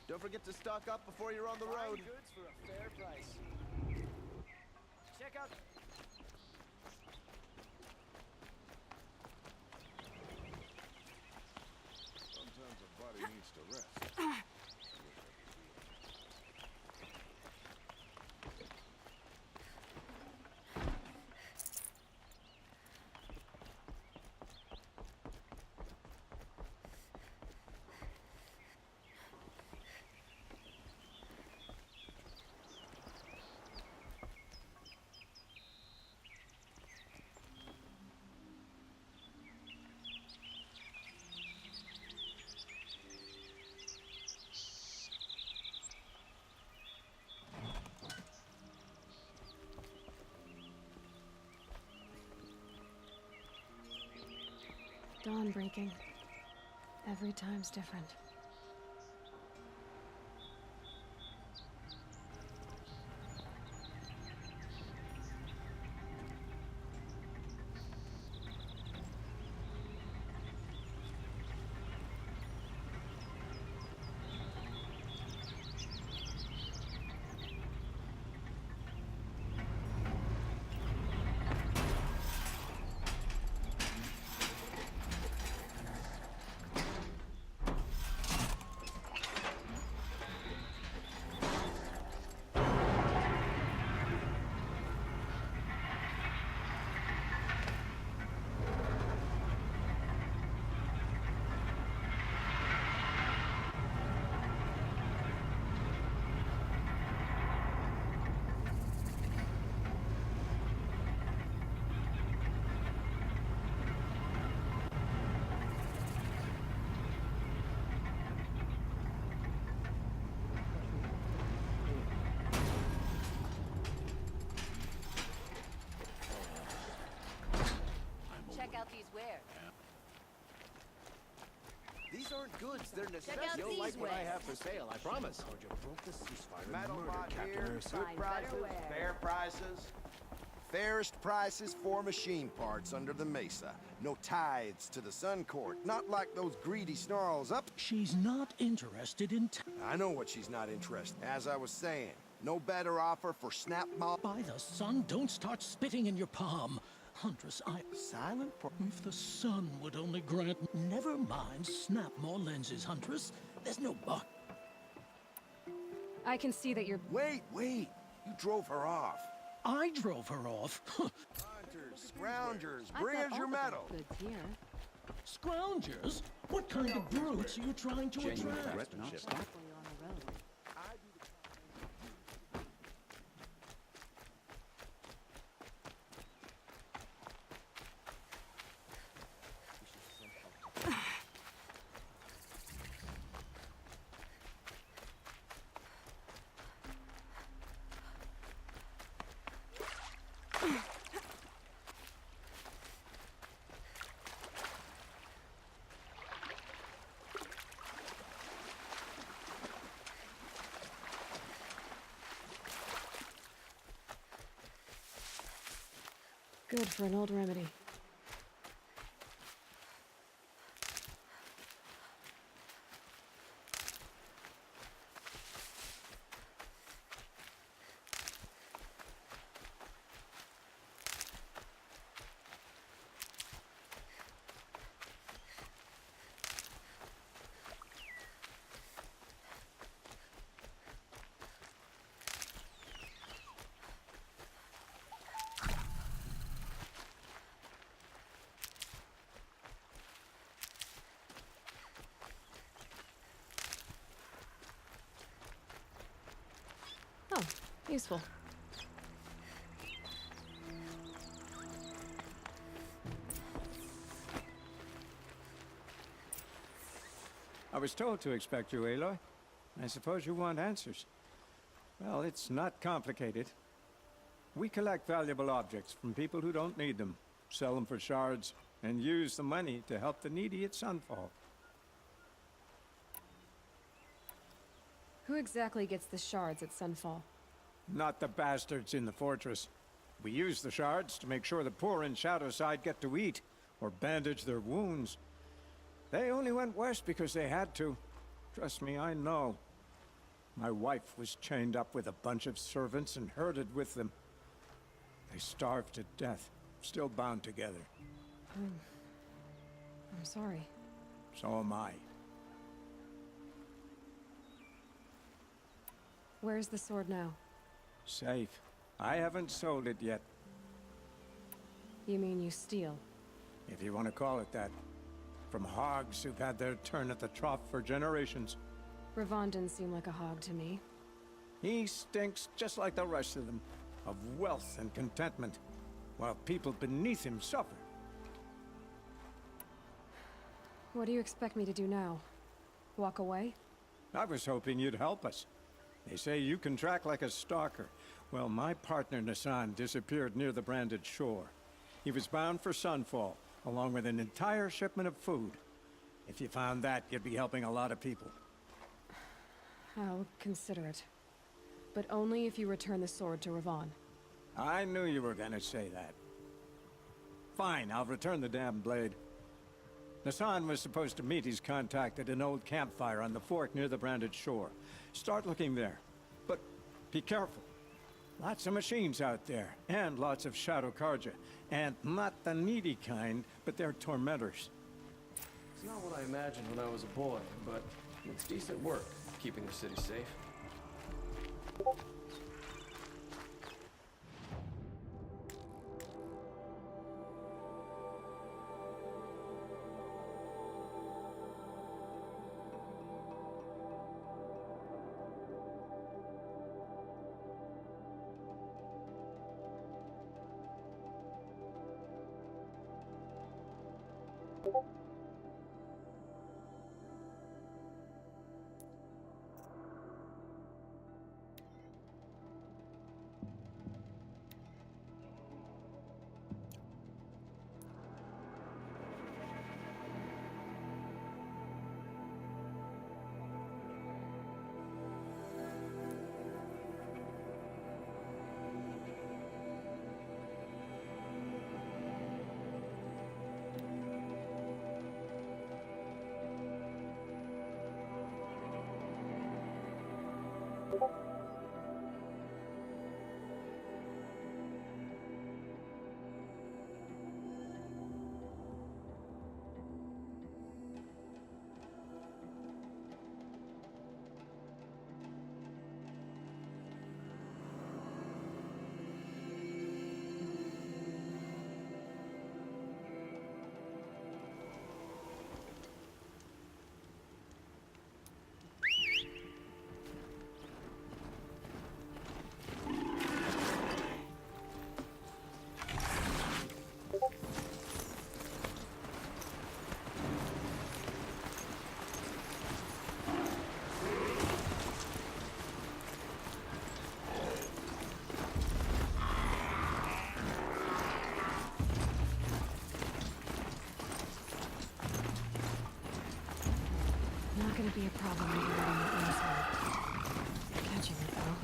Don't forget to stock up before you're on the road. Goods for a fair price. Check out. Sometimes a body needs to rest. Dawn breaking. Every time's different. These aren't goods, they're out necessities. You'll like what I have for sale, I promise. You broke the ceasefire Metal and murdered lot Captain here, Ursa. good prices, fair prices. Fairest prices for machine parts under the mesa. No tithes to the Sun Court, not like those greedy snarls up. She's not interested in... I know what she's not interested. As I was saying, no better offer for snap mob. By the sun, don't start spitting in your palm. Huntress, Silent If the sun would only grant... Never mind, snap more lenses, Huntress. There's no buck. I can see that you're... Wait! You drove her off. I drove her off. Hunters, scroungers, bring us your metal. Scroungers? What kind of brutes are you trying to Genuine attract? craftsmanship. Good for an old remedy. Oh, useful. I was told to expect you, Aloy. I suppose you want answers. Well, it's not complicated. We collect valuable objects from people who don't need them, sell them for shards, and use the money to help the needy at Sunfall. Who exactly gets the shards at Sunfall? Not the bastards in the fortress. We use the shards to make sure the poor in Shadowside get to eat, or bandage their wounds. They only went west because they had to. Trust me, I know. My wife was chained up with a bunch of servants and herded with them. They starved to death, still bound together. I'm sorry. So am I. Where's the sword now? Safe. I haven't sold it yet, You mean you steal? if you want to call it that. From hogs who've had their turn at the trough for generations. Ravon didn't seem like a hog to me. He stinks just like the rest of them, of wealth and contentment, while people beneath him suffer. What do you expect me to do now? Walk away? I was hoping you'd help us. They say you can track like a stalker. Well, my partner Nassan disappeared near the branded shore. He was bound for Sunfall, along with an entire shipment of food. If you found that, you'd be helping a lot of people. I'll consider it. But only if you return the sword to Ravon. I knew you were gonna say that. Fine, I'll return the damn blade. Nassan was supposed to meet his contact at an old campfire on the fork near the branded shore. Start looking there. But be careful. Lots of machines out there, and lots of Shadow Karja. And not the needy kind, but they're tormentors. It's not what I imagined when I was a boy, but it's decent work, keeping the city safe. would be a problem liberating the inner sword. Catching it, though.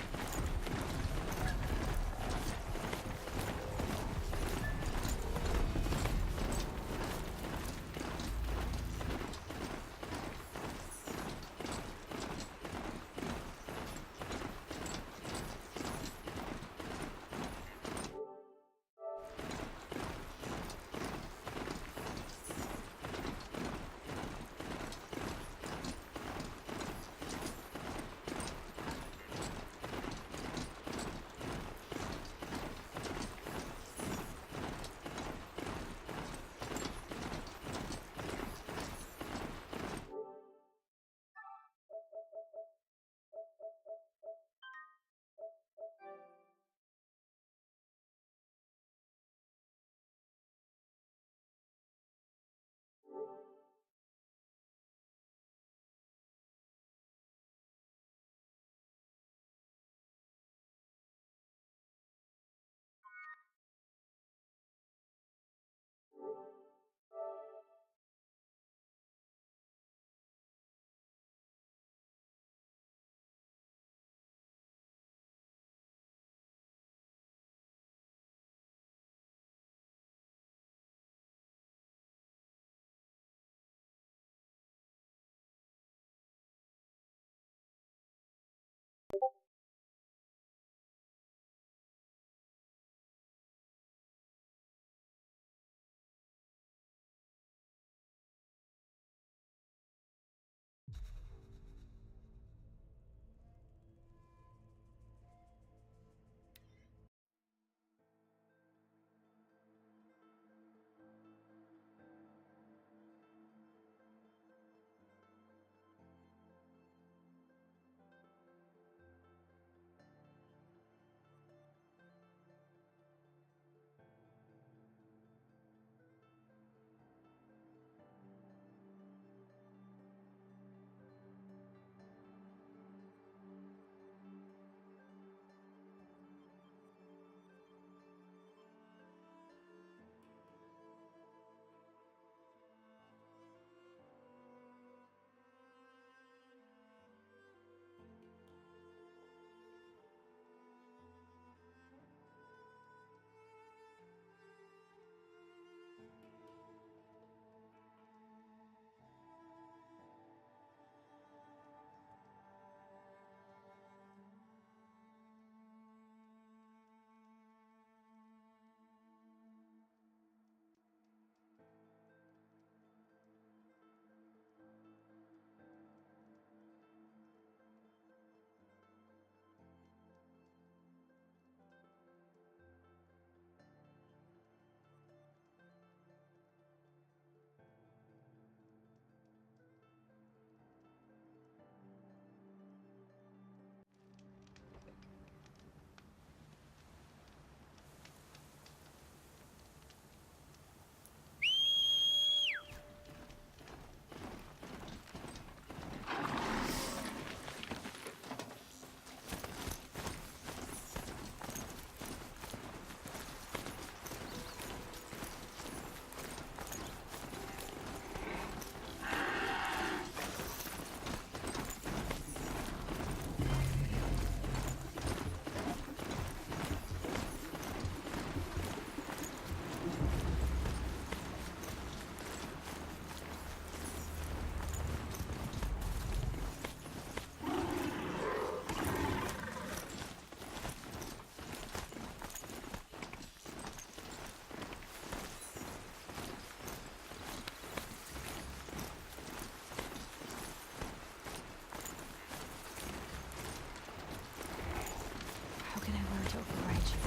To override you.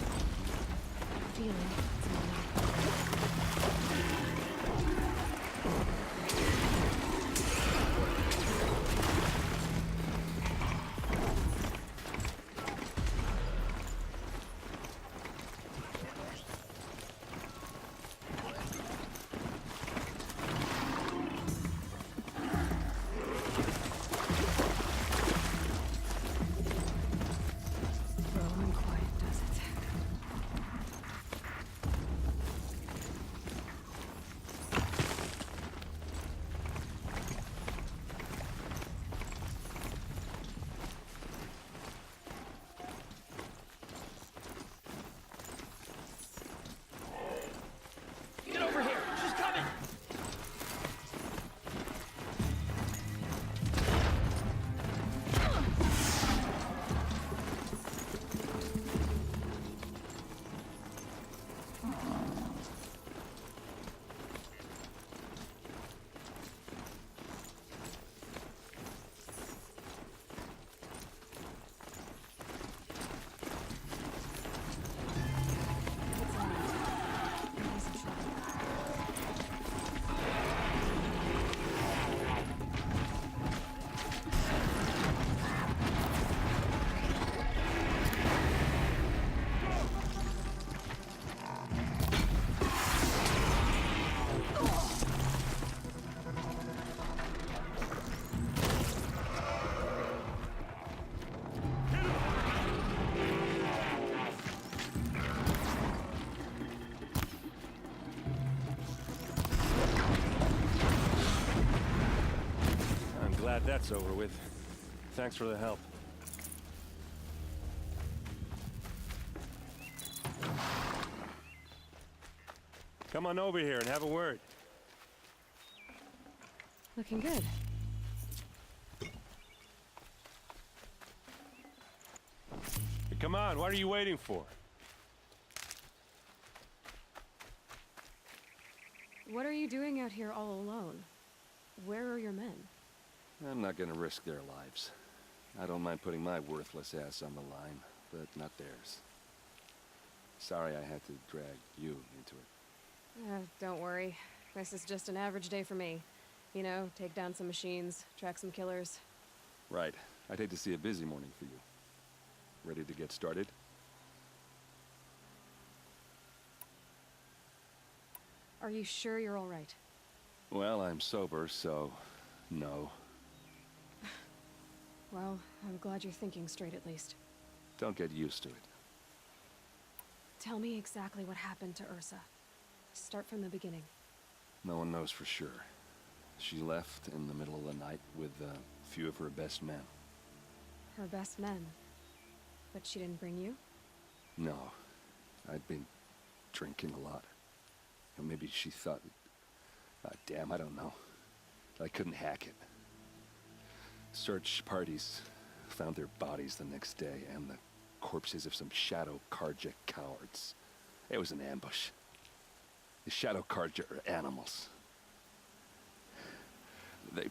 Feeling it's Slow and quiet does it. Glad that's over with. Thanks for the help. Come on over here and have a word. Looking good. Hey, come on, what are you waiting for? What are you doing out here all alone? Where are your men? I'm not gonna risk their lives. I don't mind putting my worthless ass on the line, but not theirs. Sorry I had to drag you into it. Don't worry. This is just an average day for me. You know, take down some machines, track some killers. Right. I'd hate to see a busy morning for you. Ready to get started? Are you sure you're all right? Well, I'm sober, so no. Well, I'm glad you're thinking straight at least. Don't get used to it. Tell me exactly what happened to Ursa. Start from the beginning. No one knows for sure. She left in the middle of the night with a few of her best men. Her best men? But she didn't bring you? No. I'd been drinking a lot. Or maybe she thought... damn, I don't know. I couldn't hack it. Search parties found their bodies the next day, and the corpses of some Shadow Carja cowards. It was an ambush. The Shadow Carja are animals.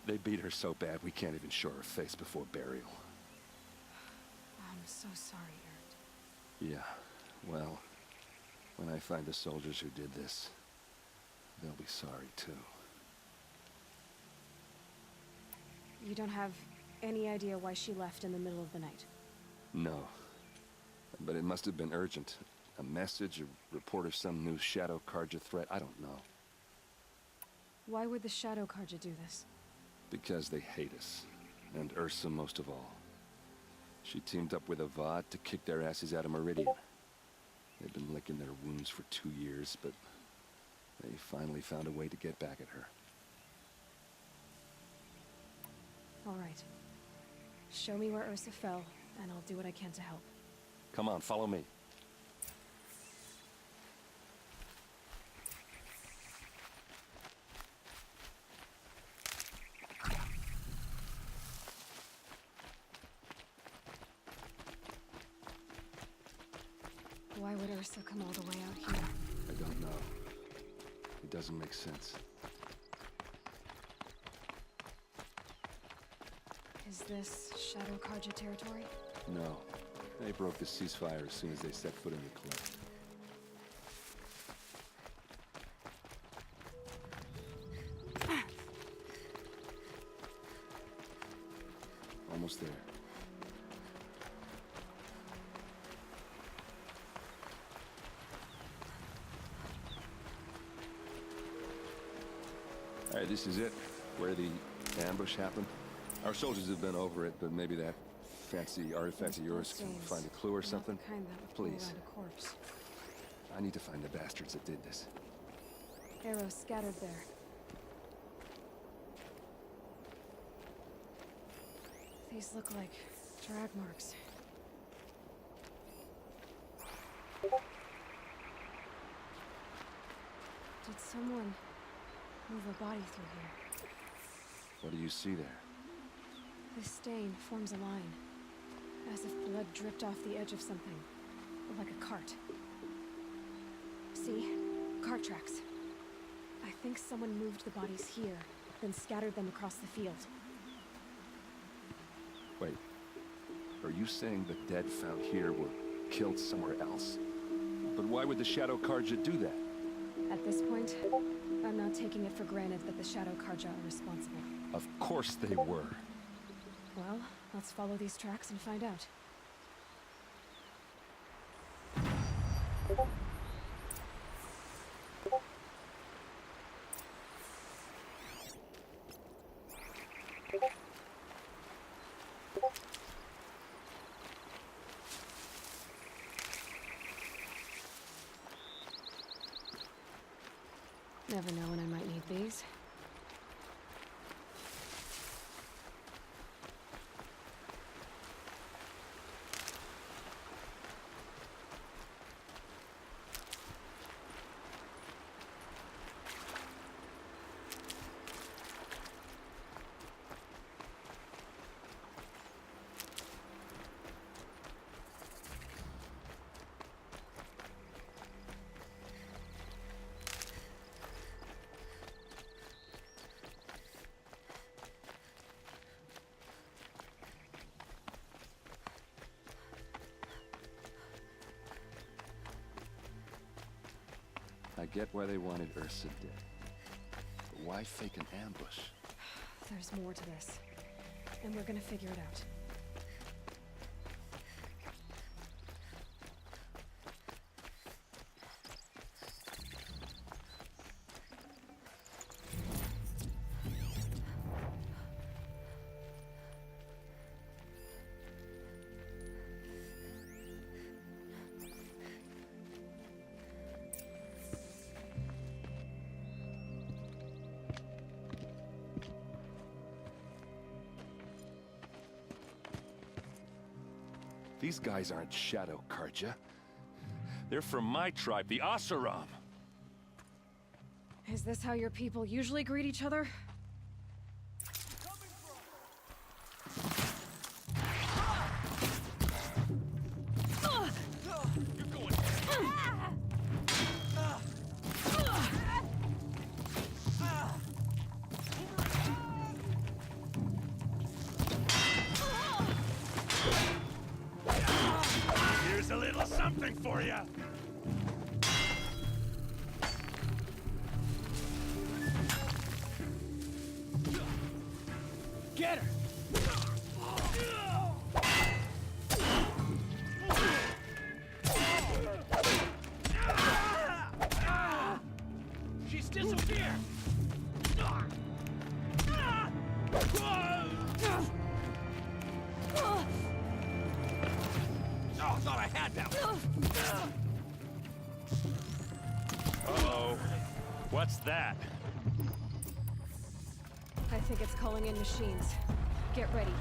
They beat her so bad we can't even show her face before burial. I'm so sorry, Erd. Yeah, well, when I find the soldiers who did this, they'll be sorry too. You don't have any idea why she left in the middle of the night? No. But it must have been urgent. A message, a report of some new Shadow Carja threat, I don't know. Why would the Shadow Carja do this? Because they hate us. And Ursa most of all. She teamed up with Avad to kick their asses out of Meridian. They've been licking their wounds for 2 years, but they finally found a way to get back at her. All right. Show me where Ursa fell, and I'll do what I can to help. Come on, follow me. Why would Ursa come all the way out here? I don't know. It doesn't make sense. Is this Shadow Carja territory? No. They broke the ceasefire as soon as they set foot in the cliff. Almost there. All right, this is it, where the ambush happened. Our soldiers have been over it, but maybe that fancy artifact of yours can find a clue or something. Not the kind that would fall Please. around a corpse. I need to find the bastards that did this. Arrows scattered there. These look like drag marks. Did someone move a body through here? What do you see there? This stain forms a line, as if blood dripped off the edge of something, like a cart. See? Cart tracks. I think someone moved the bodies here, then scattered them across the field. Wait. Are you saying the dead found here were killed somewhere else? But why would the Shadow Carja do that? At this point, I'm not taking it for granted that the Shadow Carja are responsible. Of course they were. Well, let's follow these tracks and find out. Never know when I might need these. I get why they wanted Ursa dead. But why fake an ambush? There's more to this. And we're gonna figure it out. These guys aren't Shadow Karja. They're from my tribe, the Oseram. Is this how your people usually greet each other? Here's a little something for you. Get her! She's disappeared! Oh, I thought I had that one. Uh-oh. What's that? I think it's calling in machines. Get ready.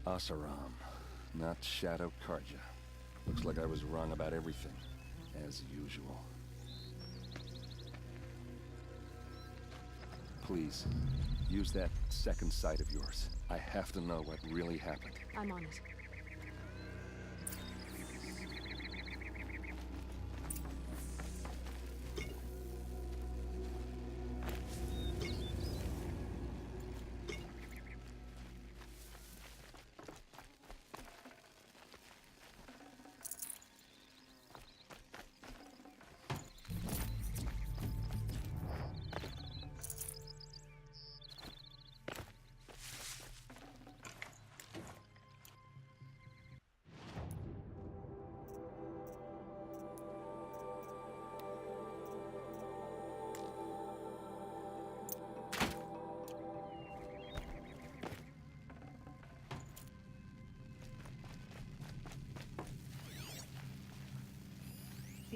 Oseram, not Shadow Karja. Looks like I was wrong about everything, as usual. Please, use that second sight of yours. I have to know what really happened. I'm on it.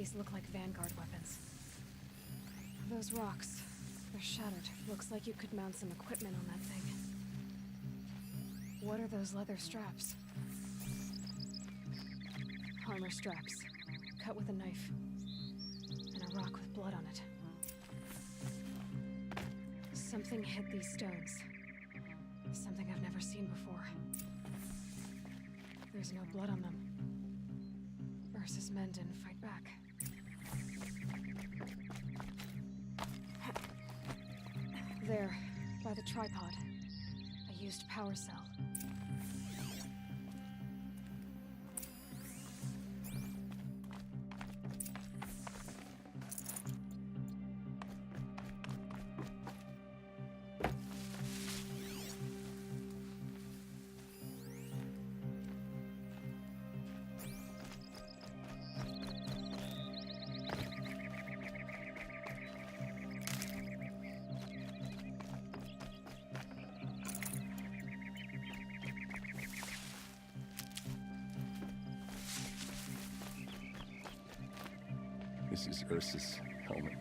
These look like Vanguard weapons. Those rocks, they're shattered. Looks like you could mount some equipment on that thing. What are those leather straps? Armor straps, cut with a knife. And a rock with blood on it. Something hit these stones. Something I've never seen before. There's no blood on them. Ursa's men didn't fight back. There, by the tripod. A used power cell. This is Ursa's helmet.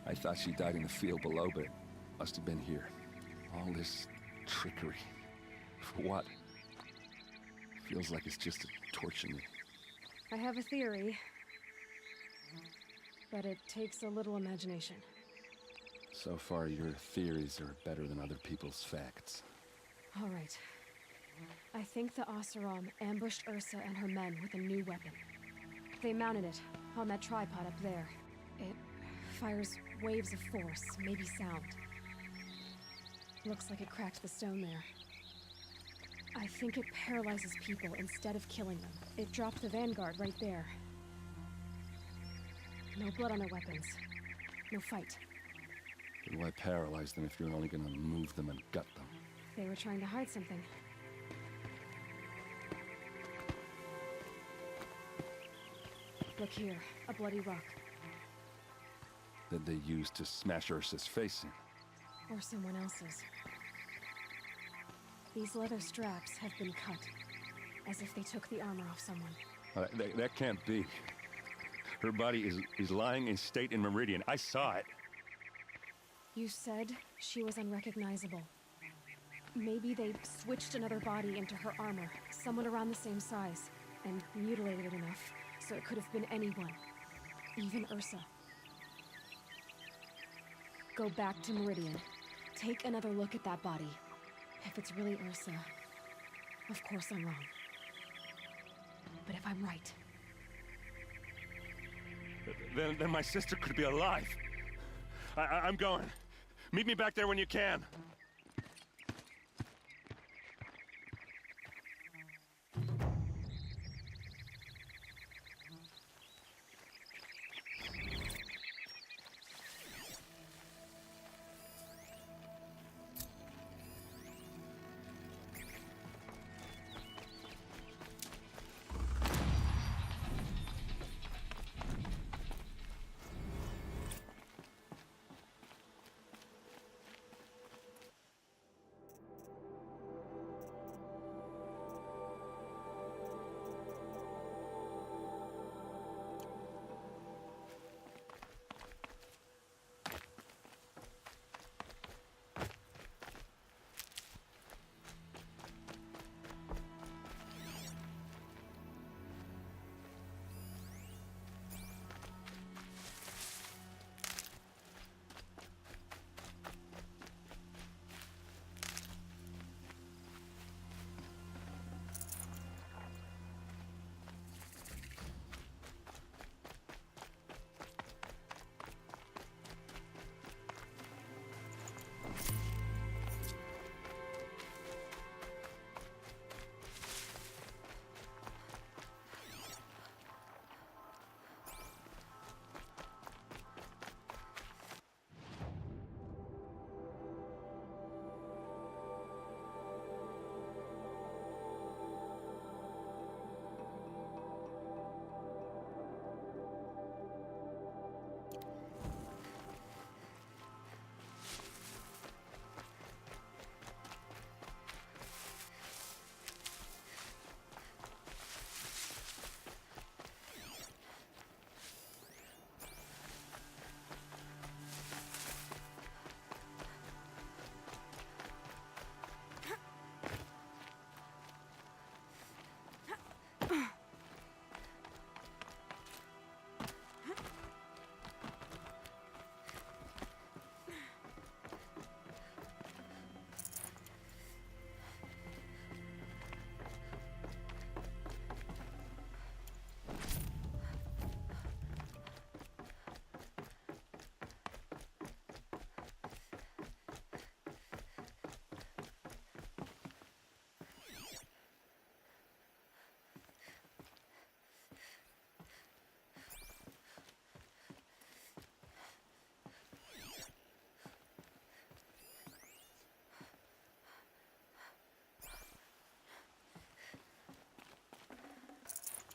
I thought she died in the field below, but it must have been here. All this trickery. For what? Feels like it's just to torture me. I have a theory. But it takes a little imagination. So far, your theories are better than other people's facts. All right. I think the Oseram ambushed Ursa and her men with a new weapon. They mounted it on that tripod up there. It fires waves of force, maybe sound. Looks like it cracked the stone there. I think it paralyzes people instead of killing them. It dropped the Vanguard right there. No blood on their weapons. No fight. But why paralyze them if you're only gonna move them and gut them? They were trying to hide something. Look here, a bloody rock. That they used to smash Ursa's face in. Or someone else's. These leather straps have been cut, as if they took the armor off someone. That can't be. Her body is lying in state in Meridian. I saw it. You said she was unrecognizable. Maybe they switched another body into her armor, someone around the same size, and mutilated it enough, so it could have been anyone. Even Ursa. Go back to Meridian. Take another look at that body. If it's really Ursa, of course I'm wrong. But if I'm right... Then my sister could be alive. I'm going. Meet me back there when you can.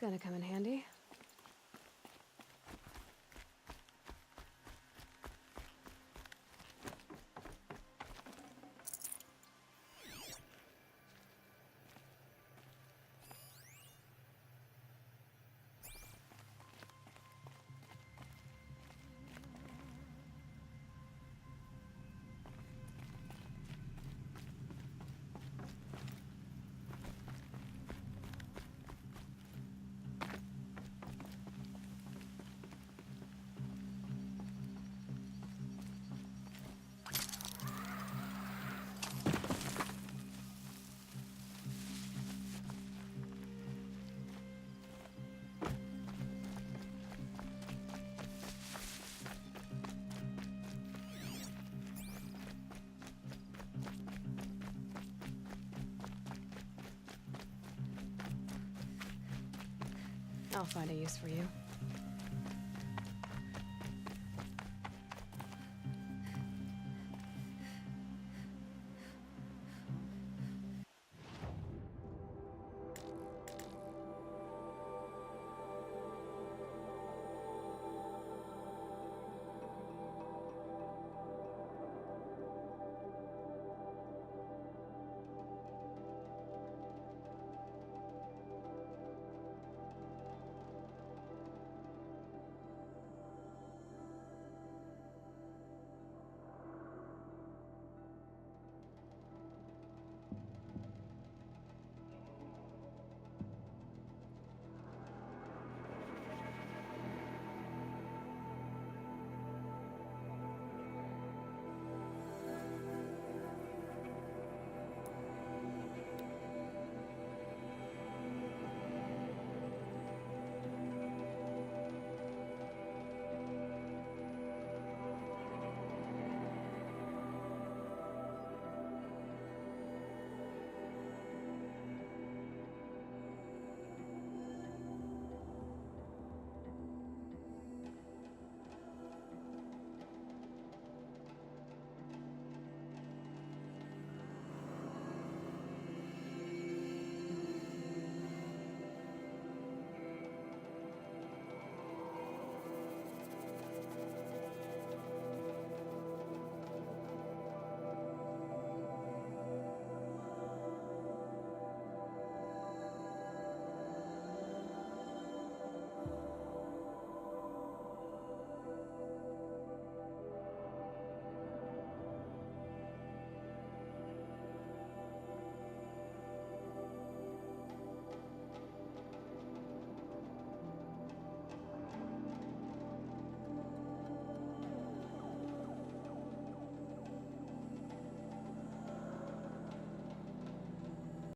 gonna come in handy. I'll find a use for you.